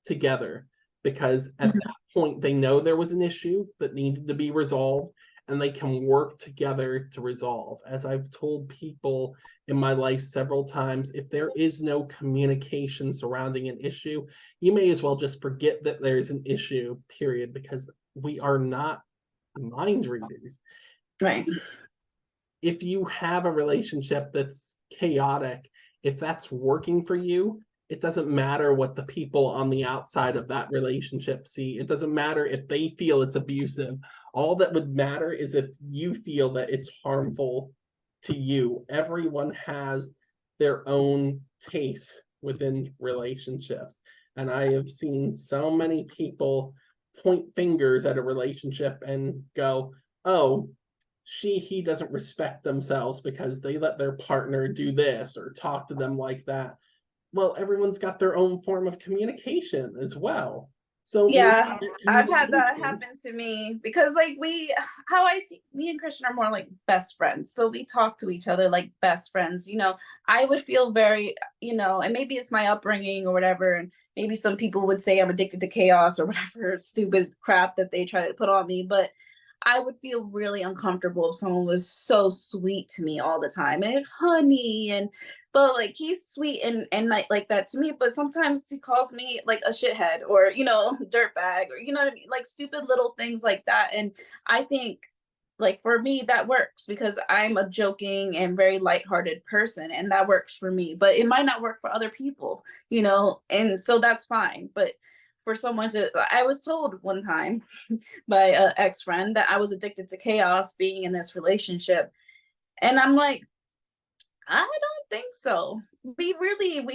B: together because at that point they know there was an issue that needed to be resolved and they can work together to resolve. As I've told people in my life several times, if there is no communication surrounding an issue, you may as well just forget that there's an issue, period, because we are not mind readers.
A: Right.
B: If you have a relationship that's chaotic, if that's working for you, it doesn't matter what the people on the outside of that relationship see. It doesn't matter if they feel it's abusive. All that would matter is if you feel that it's harmful to you. Everyone has their own taste within relationships. And I have seen so many people point fingers at a relationship and go, oh, he doesn't respect themselves because they let their partner do this or talk to them like that. Well, everyone's got their own form of communication as well. So
A: Yeah, I've had that
B: communication.
A: happen to me because like how I see me and Christian are more like best friends. So we talk to each other like best friends. I would feel very, and maybe it's my upbringing or whatever. And maybe some people would say I'm addicted to chaos or whatever stupid crap that they try to put on me. But I would feel really uncomfortable if someone was so sweet to me all the time. And it's honey and but like he's sweet and like that to me, but sometimes he calls me like a shithead or dirtbag or you know what I mean, like stupid little things like that. And I think like for me that works because I'm a joking and very lighthearted person and that works for me, but it might not work for other people, and so that's fine. But for someone to I was told one time by an ex-friend that I was addicted to chaos being in this relationship, and I'm like, I don't think so. We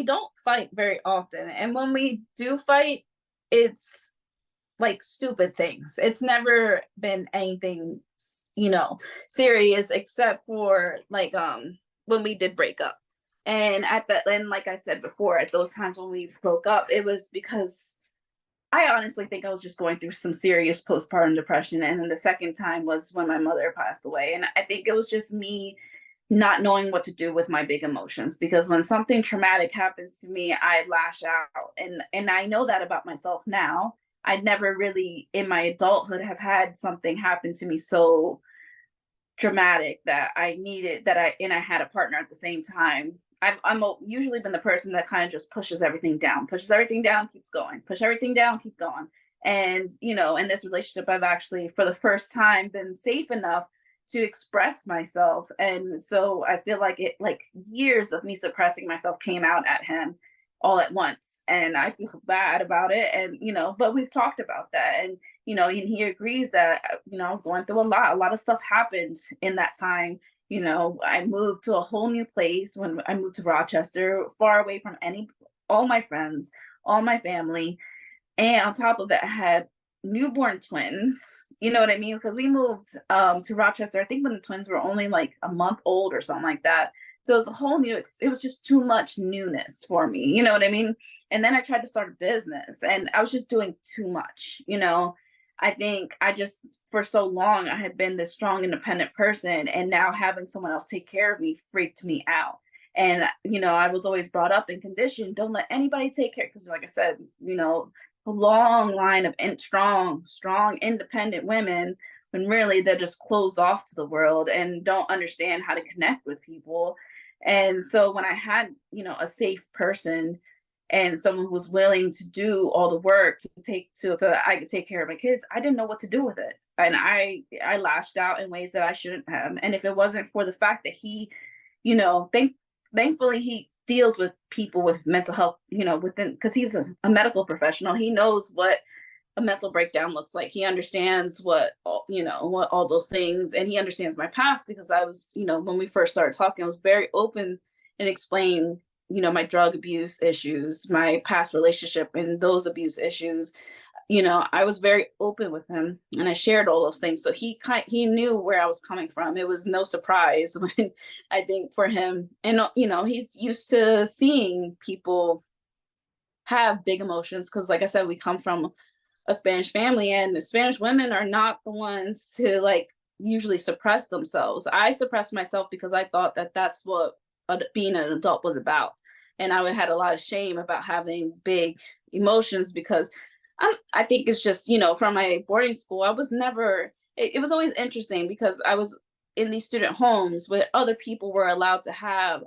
A: don't fight very often. And when we do fight, it's like stupid things. It's never been anything, you know, serious except for like when we did break up. And like I said before, at those times when we broke up, it was because I honestly think I was just going through some serious postpartum depression. And then the second time was when my mother passed away. And I think it was just me not knowing what to do with my big emotions, because when something traumatic happens to me, I lash out. And I know that about myself now. I'd never really in my adulthood have had something happen to me so dramatic that I needed that I had a partner at the same time. Usually been the person that kind of just pushes everything down, keeps going, push everything down, keep going. And in this relationship, I've actually, for the first time, been safe enough to express myself. And so I feel like years of me suppressing myself came out at him all at once. And I feel bad about it. And, but we've talked about that. And and he agrees that I was going through a lot. A lot of stuff happened in that time. I moved to a whole new place when I moved to Rochester, far away from all my friends, all my family, and on top of it, I had newborn twins. You know what I mean? Because we moved to Rochester, I think when the twins were only like a month old or something like that. So it was a whole new. It was just too much newness for me. You know what I mean? And then I tried to start a business, and I was just doing too much. I think I just, for so long, I had been this strong, independent person, and now having someone else take care of me freaked me out. And, I was always brought up and conditioned, don't let anybody take care. Because, like I said, a long line of strong, independent women, when really they're just closed off to the world and don't understand how to connect with people. And so when I had, a safe person and someone who was willing to do all the work so that I could take care of my kids, I didn't know what to do with it. And I lashed out in ways that I shouldn't have. And if it wasn't for the fact that he, thankfully he deals with people with mental health, within, because he's a medical professional. He knows what a mental breakdown looks like. He understands what all those things, and he understands my past, because I was, when we first started talking, I was very open and explained, my drug abuse issues, my past relationship and those abuse issues. I was very open with him, and I shared all those things. So he knew where I was coming from. It was no surprise when, I think, for him. And he's used to seeing people have big emotions, because like I said, we come from a Spanish family, and the Spanish women are not the ones to like usually suppress themselves. I suppressed myself because I thought that that's what being an adult was about. And I had a lot of shame about having big emotions, because I think it's just, from my boarding school, I was never, it was always interesting, because I was in these student homes where other people were allowed to have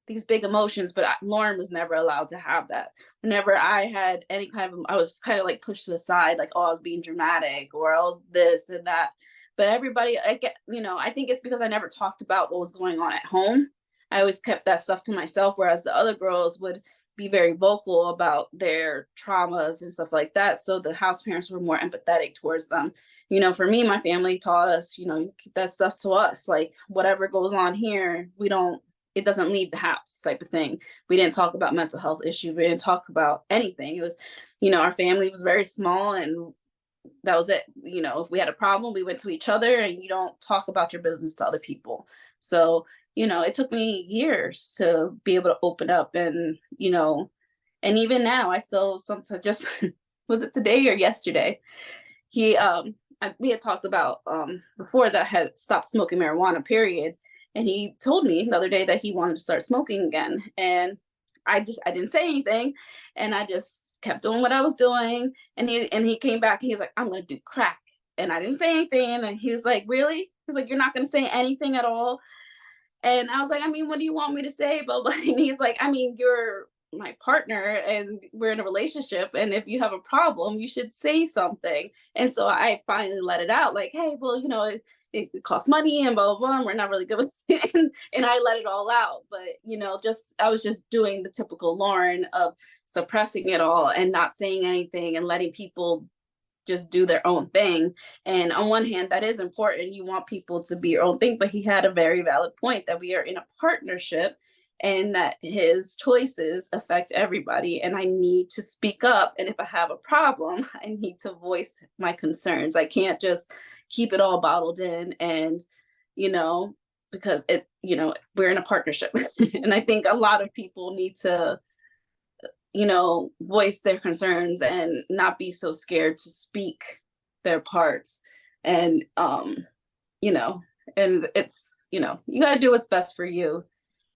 A: these big emotions, but Lauren was never allowed to have that. Whenever I had any kind of, I was kind of like pushed to the side, like, oh, I was being dramatic, or I was this and that. But everybody, I think it's because I never talked about what was going on at home. I always kept that stuff to myself, whereas the other girls would be very vocal about their traumas and stuff like that. So the house parents were more empathetic towards them. For me, my family taught us, keep that stuff to us. Like, whatever goes on here, it doesn't leave the house, type of thing. We didn't talk about mental health issues. We didn't talk about anything. It was, our family was very small, and that was it. If we had a problem, we went to each other, and you don't talk about your business to other people. So, it took me years to be able to open up, and, and even now I still sometimes just, was it today or yesterday? We had talked about before that I had stopped smoking marijuana, period. And he told me the other day that he wanted to start smoking again. And I didn't say anything. And I just kept doing what I was doing. And he came back and he's like, I'm gonna do crack. And I didn't say anything. And he was like, really? He's like, you're not gonna say anything at all? And I was like, I mean, what do you want me to say? Blah, blah. And he's like, I mean, you're my partner and we're in a relationship. And if you have a problem, you should say something. And so I finally let it out, like, hey, well, it costs money and blah, blah, blah. And we're not really good with it. And I let it all out. But, I was just doing the typical Lauren of suppressing it all and not saying anything and letting people just do their own thing. And on one hand, that is important. You want people to be your own thing, but he had a very valid point that we are in a partnership and that his choices affect everybody. And I need to speak up. And if I have a problem, I need to voice my concerns. I can't just keep it all bottled in and, because we're in a partnership. And I think a lot of people need to voice their concerns and not be so scared to speak their parts. And you know and it's you got to do what's best for you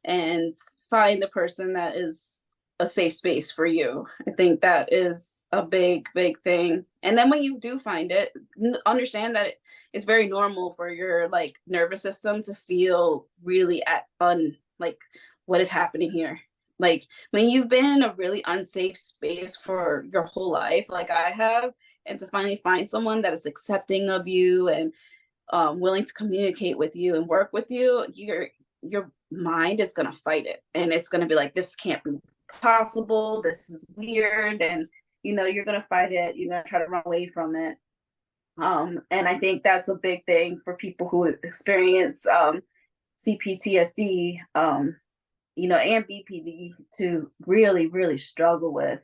A: and find the person that is a safe space for you. I think that is a big thing. And then when you do find it, understand that it's very normal for your like nervous system to feel really like what is happening here. Like when you've been in a really unsafe space for your whole life, like I have, and to finally find someone that is accepting of you and willing to communicate with you and work with you, your mind is going to fight it, and it's going to be like, this can't be possible, this is weird, and you're going to fight it, you're going to try to run away from it. And I think that's a big thing for people who experience CPTSD, and BPD, to really struggle with.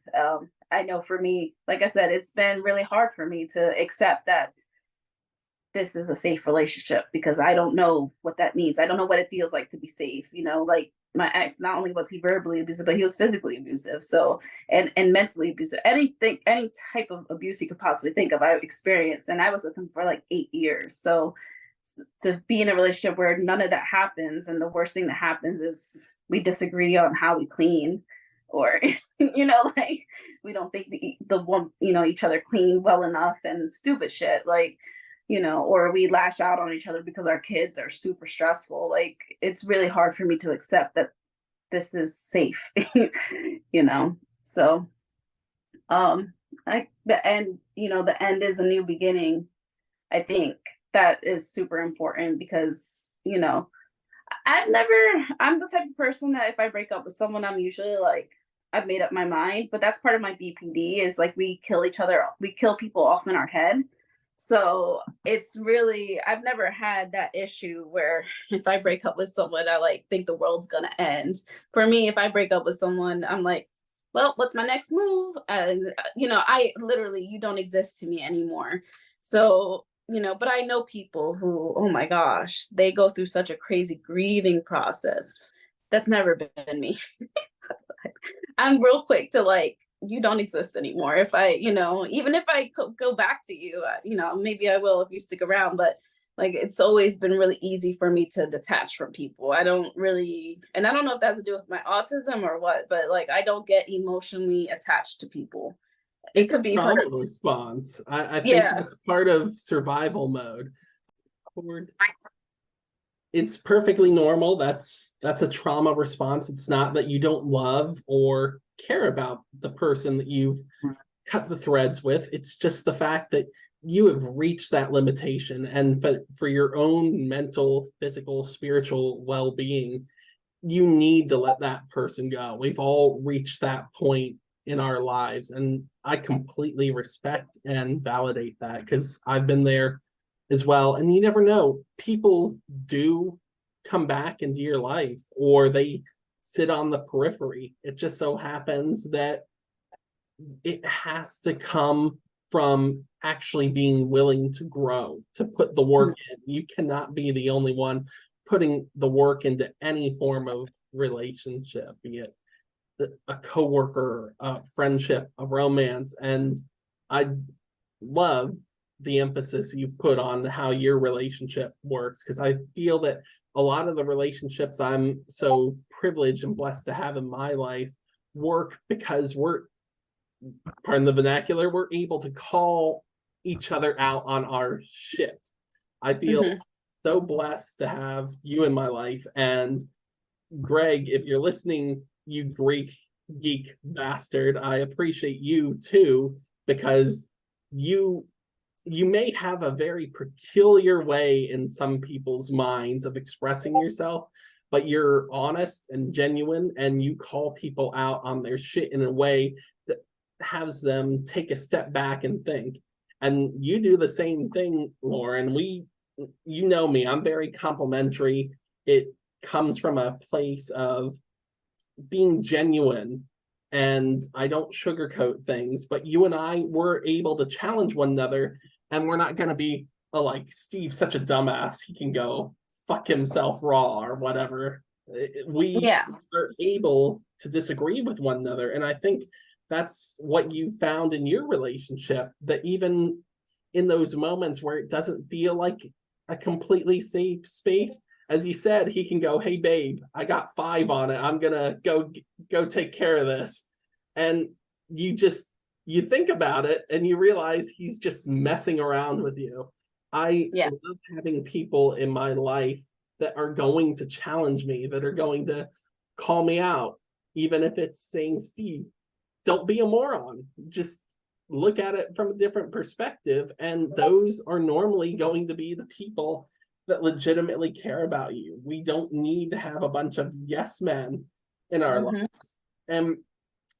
A: I know for me, like I said, it's been really hard for me to accept that this is a safe relationship, because I don't know what that means. I don't know what it feels like to be safe. Like my ex, not only was he verbally abusive, but he was physically abusive. So, and mentally abusive. Any type of abuse you could possibly think of, I experienced, and I was with him for like 8 years. So to be in a relationship where none of that happens, and the worst thing that happens is we disagree on how we clean, or like we don't think the one each other clean well enough, and stupid shit, like or we lash out on each other because our kids are super stressful. Like it's really hard for me to accept that this is safe. So the end is a new beginning. I think that is super important, because I'm the type of person that if I break up with someone, I'm usually like, I've made up my mind. But that's part of my BPD, is like we kill people off in our head. So it's really, I've never had that issue where if I break up with someone, I like think the world's gonna end. For me, if I break up with someone, I'm like, well, what's my next move? And I literally, you don't exist to me anymore. So but I know people who, oh my gosh, they go through such a crazy grieving process. That's never been me. I'm real quick to like, you don't exist anymore. If I, even if I go back to you, maybe I will if you stick around, but like, it's always been really easy for me to detach from people. I don't really, and I don't know if that's to do with my autism or what, but like, I don't get emotionally attached to people. It
B: It's a
A: could be
B: trauma response. I think
A: yeah.
B: that's part of survival mode. It's perfectly normal. That's a trauma response. It's not that you don't love or care about the person that you've cut the threads with. It's just the fact that you have reached that limitation, and for your own mental, physical, spiritual well-being, you need to let that person go. We've all reached that point in our lives, and I completely respect and validate that, because I've been there as well. And you never know, people do come back into your life, or they sit on the periphery. It just so happens that it has to come from actually being willing to grow, to put the work in. You cannot be the only one putting the work into any form of relationship, be it a coworker, a friendship, a romance. And I love the emphasis you've put on how your relationship works, because I feel that a lot of the relationships I'm so privileged and blessed to have in my life work because pardon the vernacular, we're able to call each other out on our shit. I feel so blessed to have you in my life. And Greg, if you're listening, you Greek geek bastard, I appreciate you too, because you may have a very peculiar way in some people's minds of expressing yourself, but you're honest and genuine, and you call people out on their shit in a way that has them take a step back and think. And you do the same thing, Lauren. You know me, I'm very complimentary. It comes from a place of being genuine, and I don't sugarcoat things. But you and I were able to challenge one another, and we're not going to be like, Steve's such a dumbass, he can go fuck himself raw or whatever. We are able to disagree with one another. And I think that's what you found in your relationship, that even in those moments where it doesn't feel like a completely safe space, as you said, he can go, hey babe, I got 5 on it, I'm gonna go take care of this. And you think about it and you realize he's just messing around with you. I
A: Yeah.
B: love having people in my life that are going to challenge me, that are going to call me out, even if it's saying, Steve, don't be a moron. Just look at it from a different perspective. And those are normally going to be the people that legitimately care about you. We don't need to have a bunch of yes men in our lives. And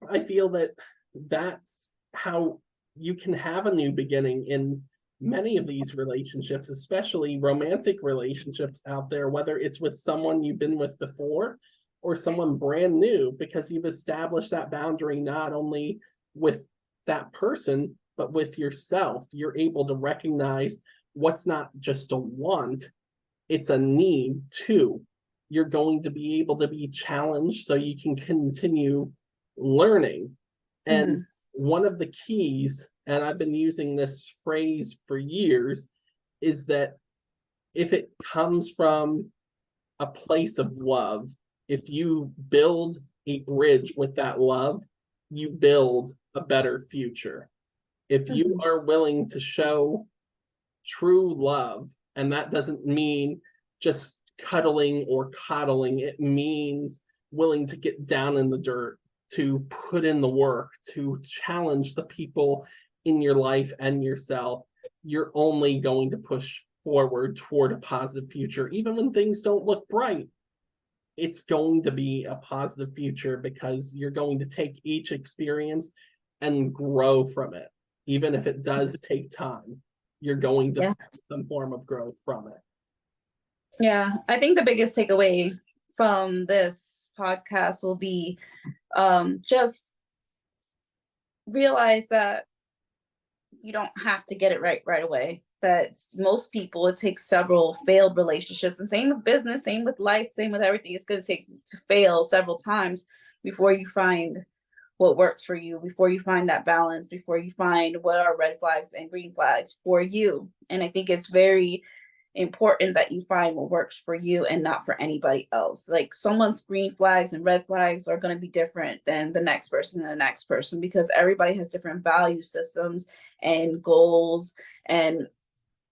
B: I feel that that's how you can have a new beginning in many of these relationships, especially romantic relationships out there, whether it's with someone you've been with before or someone brand new, because you've established that boundary not only with that person, but with yourself. You're able to recognize what's not just a want, it's a need too. You're going to be able to be challenged so you can continue learning. And one of the keys, and I've been using this phrase for years, is that if it comes from a place of love, if you build a bridge with that love, you build a better future. If you are willing to show true love, and that doesn't mean just cuddling or coddling, it means willing to get down in the dirt, to put in the work, to challenge the people in your life and yourself, you're only going to push forward toward a positive future. Even when things don't look bright, it's going to be a positive future because you're going to take each experience and grow from it. Even if it does take time, you're going to find some form of growth from it.
A: Yeah, I think the biggest takeaway from this podcast will be just realize that you don't have to get it right away. That most people, it takes several failed relationships, and same with business, same with life, same with everything. It's going to take to fail several times before you find what works for you, before you find that balance, before you find what are red flags and green flags for you. And I think it's very important that you find what works for you and not for anybody else. Like someone's green flags and red flags are going to be different than the next person and the next person, because everybody has different value systems and goals and,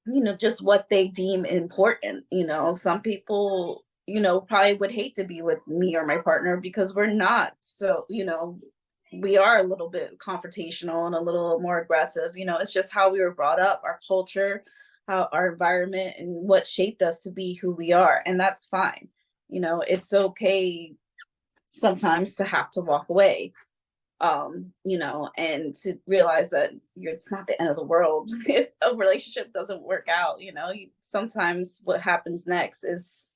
A: you know, just what they deem important. You know, some people, you know, probably would hate to be with me or my partner because we're not. So, you know, we are a little bit confrontational and a little more aggressive. You know, it's just how we were brought up, our culture, how our environment, and what shaped us to be who we are. And that's fine. You know, it's okay sometimes to have to walk away, you know, and to realize that it's not the end of the world if a relationship doesn't work out. You know, sometimes what happens next is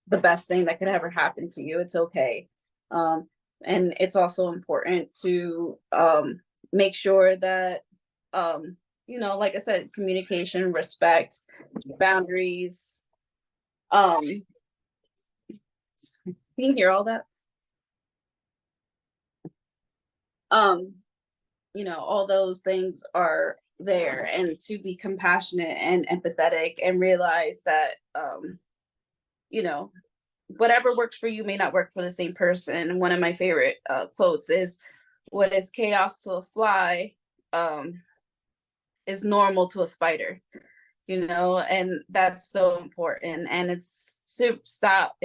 A: the best thing that could ever happen to you. It's okay. And it's also important to make sure that, you know, like I said, communication, respect, boundaries. Can you hear all that? You know, all those things are there, and to be compassionate and empathetic and realize that, you know, whatever works for you may not work for the same person. One of my favorite quotes is, what is chaos to a fly is normal to a spider. You know, and that's so important. And it's stop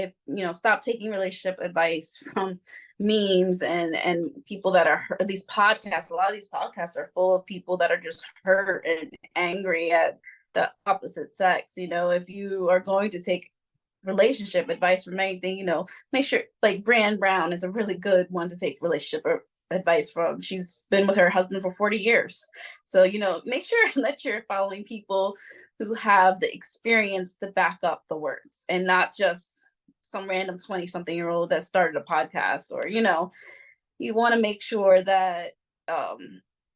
A: taking relationship advice from memes and people that are these podcasts. A lot of these podcasts are full of people that are just hurt and angry at the opposite sex. You know, if you are going to take relationship advice from anything, you know, make sure, like Brand Brown is a really good one to take relationship advice from. She's been with her husband for 40 years. So, you know, make sure that you're following people who have the experience to back up the words, and not just some random 20-something-year-old that started a podcast. Or, you know, you want to make sure that,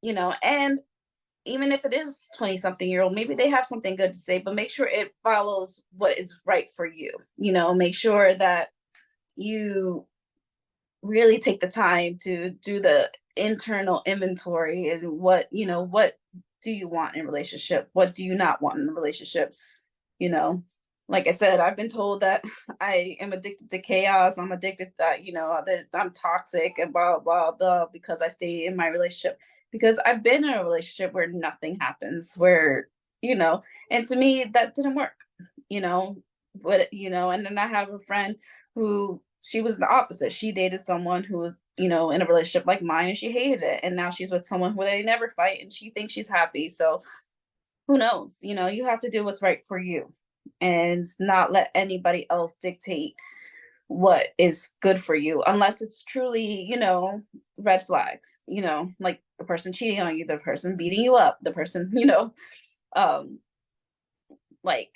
A: you know, and even if it is 20-something-year-old, maybe they have something good to say, but make sure it follows what is right for you. You know, make sure that you really take the time to do the internal inventory and what, what do you want in a relationship? What do you not want in a relationship? You know, like I said, I've been told that I am addicted to chaos. I'm addicted to, that I'm toxic and blah, blah, blah, because I stay in my relationship. Because I've been in a relationship where nothing happens, where, and to me, that didn't work, you know, and then I have a friend who she was the opposite. She dated someone who was, in a relationship like mine and she hated it. And now she's with someone where they never fight and she thinks she's happy. So who knows? You have to do what's right for you and not let anybody else dictate what is good for you unless it's truly, red flags, like the person cheating on you, the person beating you up, the person, um, like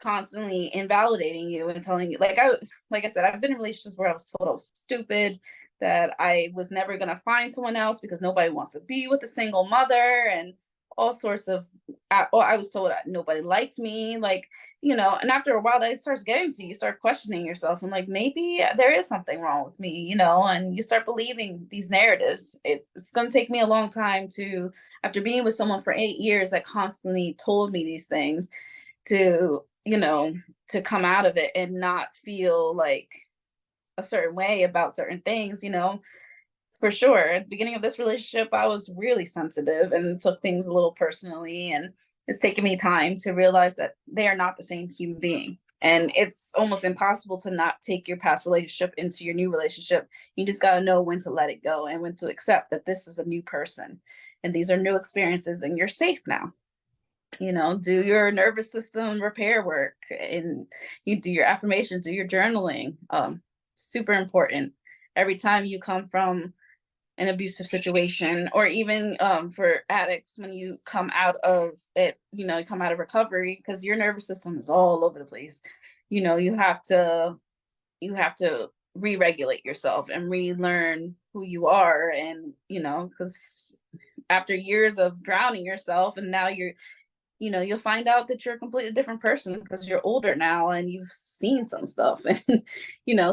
A: constantly invalidating you and telling you like I said, I've been in relationships where I was told I was stupid, that I was never going to find someone else because nobody wants to be with a single mother and all sorts of, or I was told that nobody liked me, and after a while that starts getting to you, you start questioning yourself and like maybe there is something wrong with me, and you start believing these narratives. It's going to take me a long time to, after being with someone for 8 years that constantly told me these things, to to come out of it and not feel like a certain way about certain things. For sure at the beginning of this relationship I was really sensitive and took things a little personally, and it's taken me time to realize that they are not the same human being, and it's almost impossible to not take your past relationship into your new relationship. You just got to know when to let it go and when to accept that this is a new person and these are new experiences and you're safe now. Do your nervous system repair work, and you do your affirmations, do your journaling. Super important. Every time you come from an abusive situation, or even for addicts, when you come out of it, you come out of recovery, because your nervous system is all over the place. You have to re-regulate yourself and relearn who you are, and because after years of drowning yourself, and now you'll find out that you're a completely different person because you're older now and you've seen some stuff. And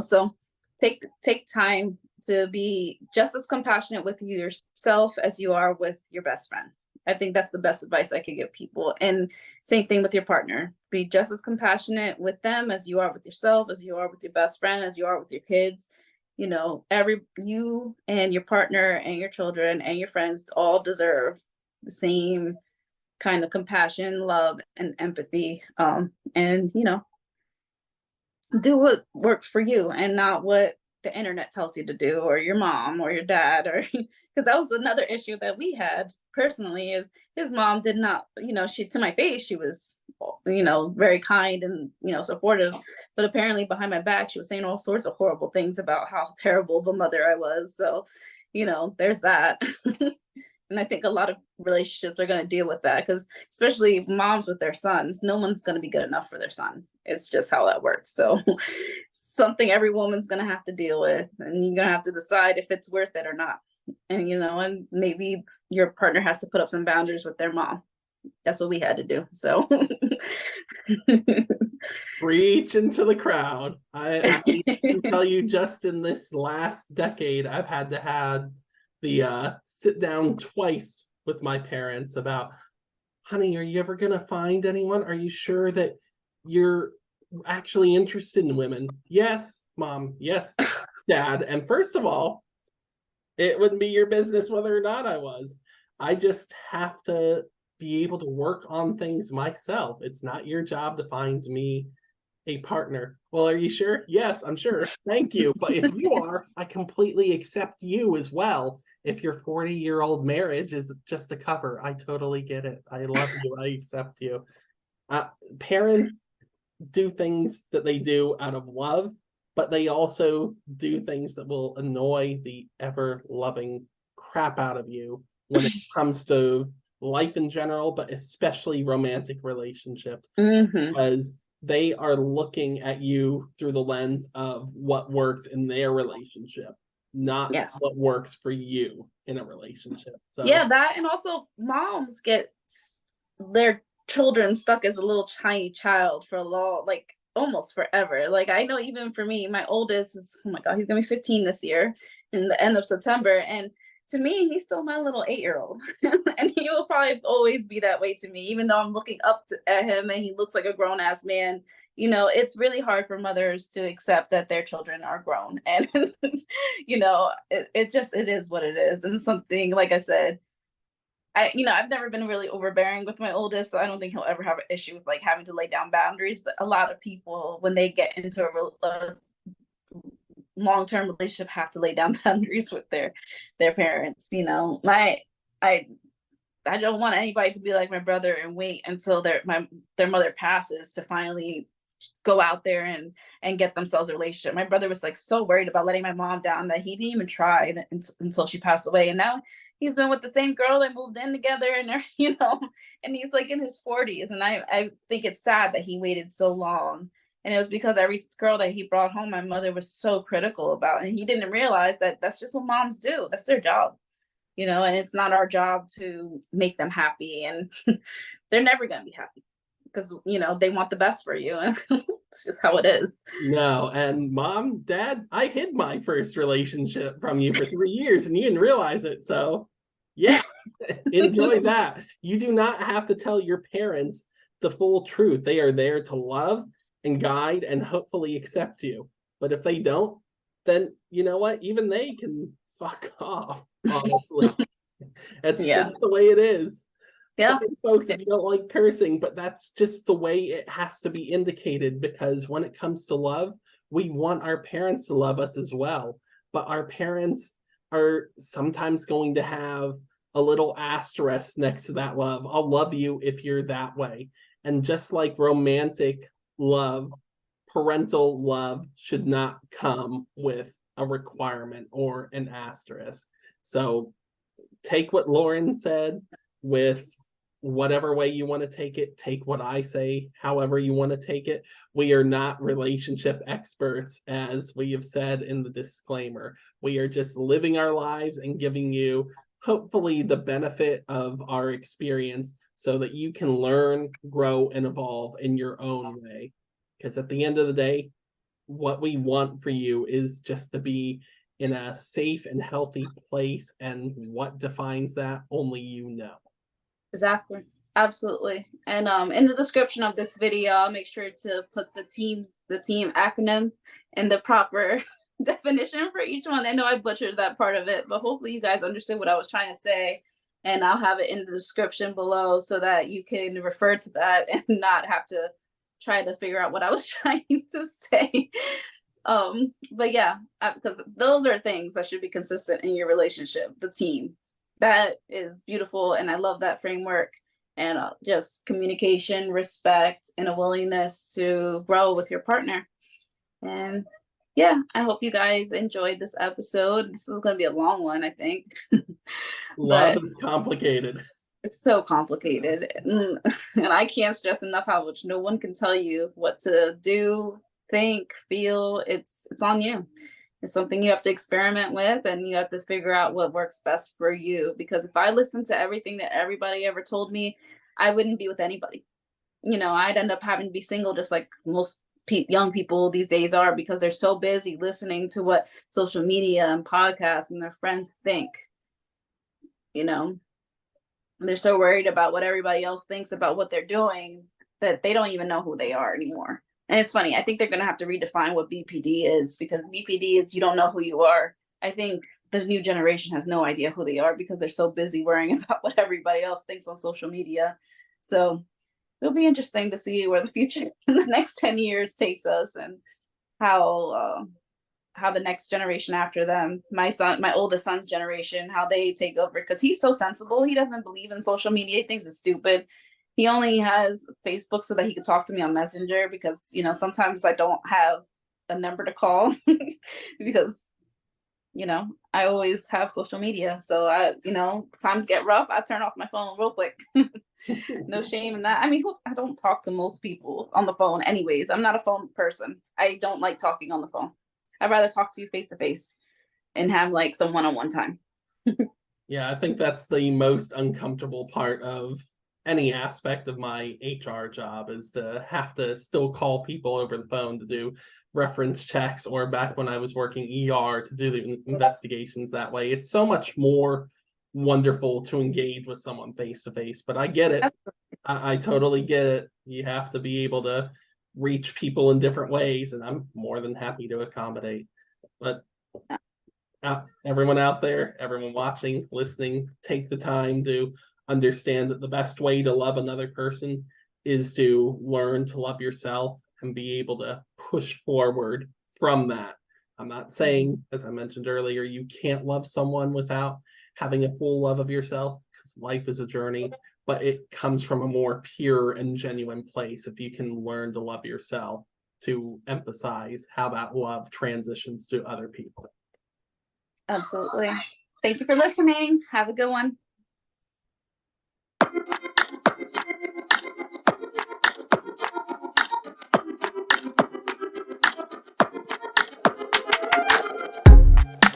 A: so take time to be just as compassionate with yourself as you are with your best friend. I think that's the best advice I could give people. And same thing with your partner. Be just as compassionate with them as you are with yourself, as you are with your best friend, as you are with your kids. You and your partner and your children and your friends all deserve the same kind of compassion, love, and empathy. And do what works for you and not what the internet tells you to do, or your mom or your dad, or because that was another issue that we had personally, is his mom did not, she, to my face, she was very kind and supportive, but apparently behind my back she was saying all sorts of horrible things about how terrible of a mother I was. So there's that. And I think a lot of relationships are going to deal with that, because especially moms with their sons, no one's going to be good enough for their son. It's just how that works. So something every woman's going to have to deal with, and you're going to have to decide if it's worth it or not. And, and maybe your partner has to put up some boundaries with their mom. That's what we had to do. So
B: Reach into the crowd. I can tell you, just in this last decade, I've had to have the sit down twice with my parents about, honey, are you ever gonna find anyone? Are you sure that you're actually interested in women? Yes, mom. Yes, dad. And first of all, it wouldn't be your business whether or not I was. I just have to be able to work on things myself. It's not your job to find me a partner. Well, are you sure? Yes, I'm sure. Thank you. But if you are, I completely accept you as well. If your 40-year-old marriage is just a cover, I totally get it. I love you. I accept you. Parents do things that they do out of love, but they also do things that will annoy the ever-loving crap out of you when it comes to life in general, but especially romantic relationships.
A: Mm-hmm.
B: Because they are looking at you through the lens of what works in their relationship, not
A: Yes.
B: what works for you in a relationship. So
A: yeah, that, and also moms get their children stuck as a little tiny child for a long, like almost forever. Like I know even for me, my oldest is, oh my God, he's gonna be 15 this year in the end of September. And to me, he's still my little 8-year-old. And he will probably always be that way to me, even though I'm looking at him and he looks like a grown ass man. It's really hard for mothers to accept that their children are grown. And, it is what it is. And something, like I said, I've never been really overbearing with my oldest, so I don't think he'll ever have an issue with like having to lay down boundaries. But a lot of people, when they get into a long-term relationship, have to lay down boundaries with their parents. I I don't want anybody to be like my brother and wait until their mother passes to finally go out there and get themselves a relationship. My brother was like so worried about letting my mom down that he didn't even try until she passed away. And now he's been with the same girl. They moved in together, and they're, and he's like in his 40s. And I think it's sad that he waited so long. And it was because every girl that he brought home, my mother was so critical about, and he didn't realize that that's just what moms do. That's their job. And it's not our job to make them happy, and they're never going to be happy because, they want the best for you. And it's just how it is.
B: No, and mom, dad, I hid my first relationship from you for 3 years and you didn't realize it. So yeah, enjoy that. You do not have to tell your parents the full truth. They are there to love and guide and hopefully accept you. But if they don't, then you know what? Even they can fuck off, honestly. It's
A: Yeah.
B: just the way it is.
A: Yeah.
B: Sorry, folks, if you don't like cursing, but that's just the way it has to be indicated, because when it comes to love, we want our parents to love us as well. But our parents are sometimes going to have a little asterisk next to that love. I'll love you if you're that way. And just like romantic love, parental love should not come with a requirement or an asterisk. So take what Lauren said with whatever way you want to take what I say however you want to take it. We are not relationship experts, as we have said in the disclaimer. We are just living our lives and giving you hopefully the benefit of our experience so that you can learn, grow, and evolve in your own way. Because at the end of the day, what we want for you is just to be in a safe and healthy place, and what defines that, only you know.
A: Exactly. Absolutely. And in the description of this video, I'll make sure to put the team acronym and the proper definition for each one. I know I butchered that part of it, but hopefully you guys understood what I was trying to say. And I'll have it in the description below so that you can refer to that and not have to try to figure out what I was trying to say. But yeah, because those are things that should be consistent in your relationship. The team, that is beautiful, and I love that framework. And just communication, respect, and a willingness to grow with your partner. And yeah, I hope you guys enjoyed this episode. This is going to be a long one, I think.
B: Love is complicated.
A: It's so complicated. And I can't stress enough how much no one can tell you what to do, think, feel. It's on you. It's something you have to experiment with, and you have to figure out what works best for you. Because if I listened to everything that everybody ever told me, I wouldn't be with anybody. I'd end up having to be single, just like most young people these days are, because they're so busy listening to what social media and podcasts and their friends think. They're so worried about what everybody else thinks about what they're doing that they don't even know who they are anymore. And it's funny, I think they're going to have to redefine what BPD is, because BPD is you don't know who you are. I think the new generation has no idea who they are because they're so busy worrying about what everybody else thinks on social media. So it'll be interesting to see where the future in the next 10 years takes us, and how the next generation after them, my oldest son's generation, how they take over, because he's so sensible. He doesn't believe in social media. He thinks it's stupid. He only has Facebook so that he could talk to me on Messenger, because, sometimes I don't have a number to call because, I always have social media. So times get rough, I turn off my phone real quick. No shame in that. I mean, I don't talk to most people on the phone anyways. I'm not a phone person. I don't like talking on the phone. I'd rather talk to you face to face and have like some one-on-one time.
B: Yeah, I think that's the most uncomfortable part of any aspect of my HR job is to have to still call people over the phone to do reference checks, or back when I was working ER to do the investigations that way. It's so much more wonderful to engage with someone face to face, but I get it. I totally get it. You have to be able to reach people in different ways, and I'm more than happy to accommodate. But everyone out there, everyone watching, listening, take the time to understand that the best way to love another person is to learn to love yourself and be able to push forward from that. I'm not saying, as I mentioned earlier, you can't love someone without having a full love of yourself, because life is a journey, but it comes from a more pure and genuine place if you can learn to love yourself, to emphasize how that love transitions to other people.
A: Absolutely. Thank you for listening. Have a good one.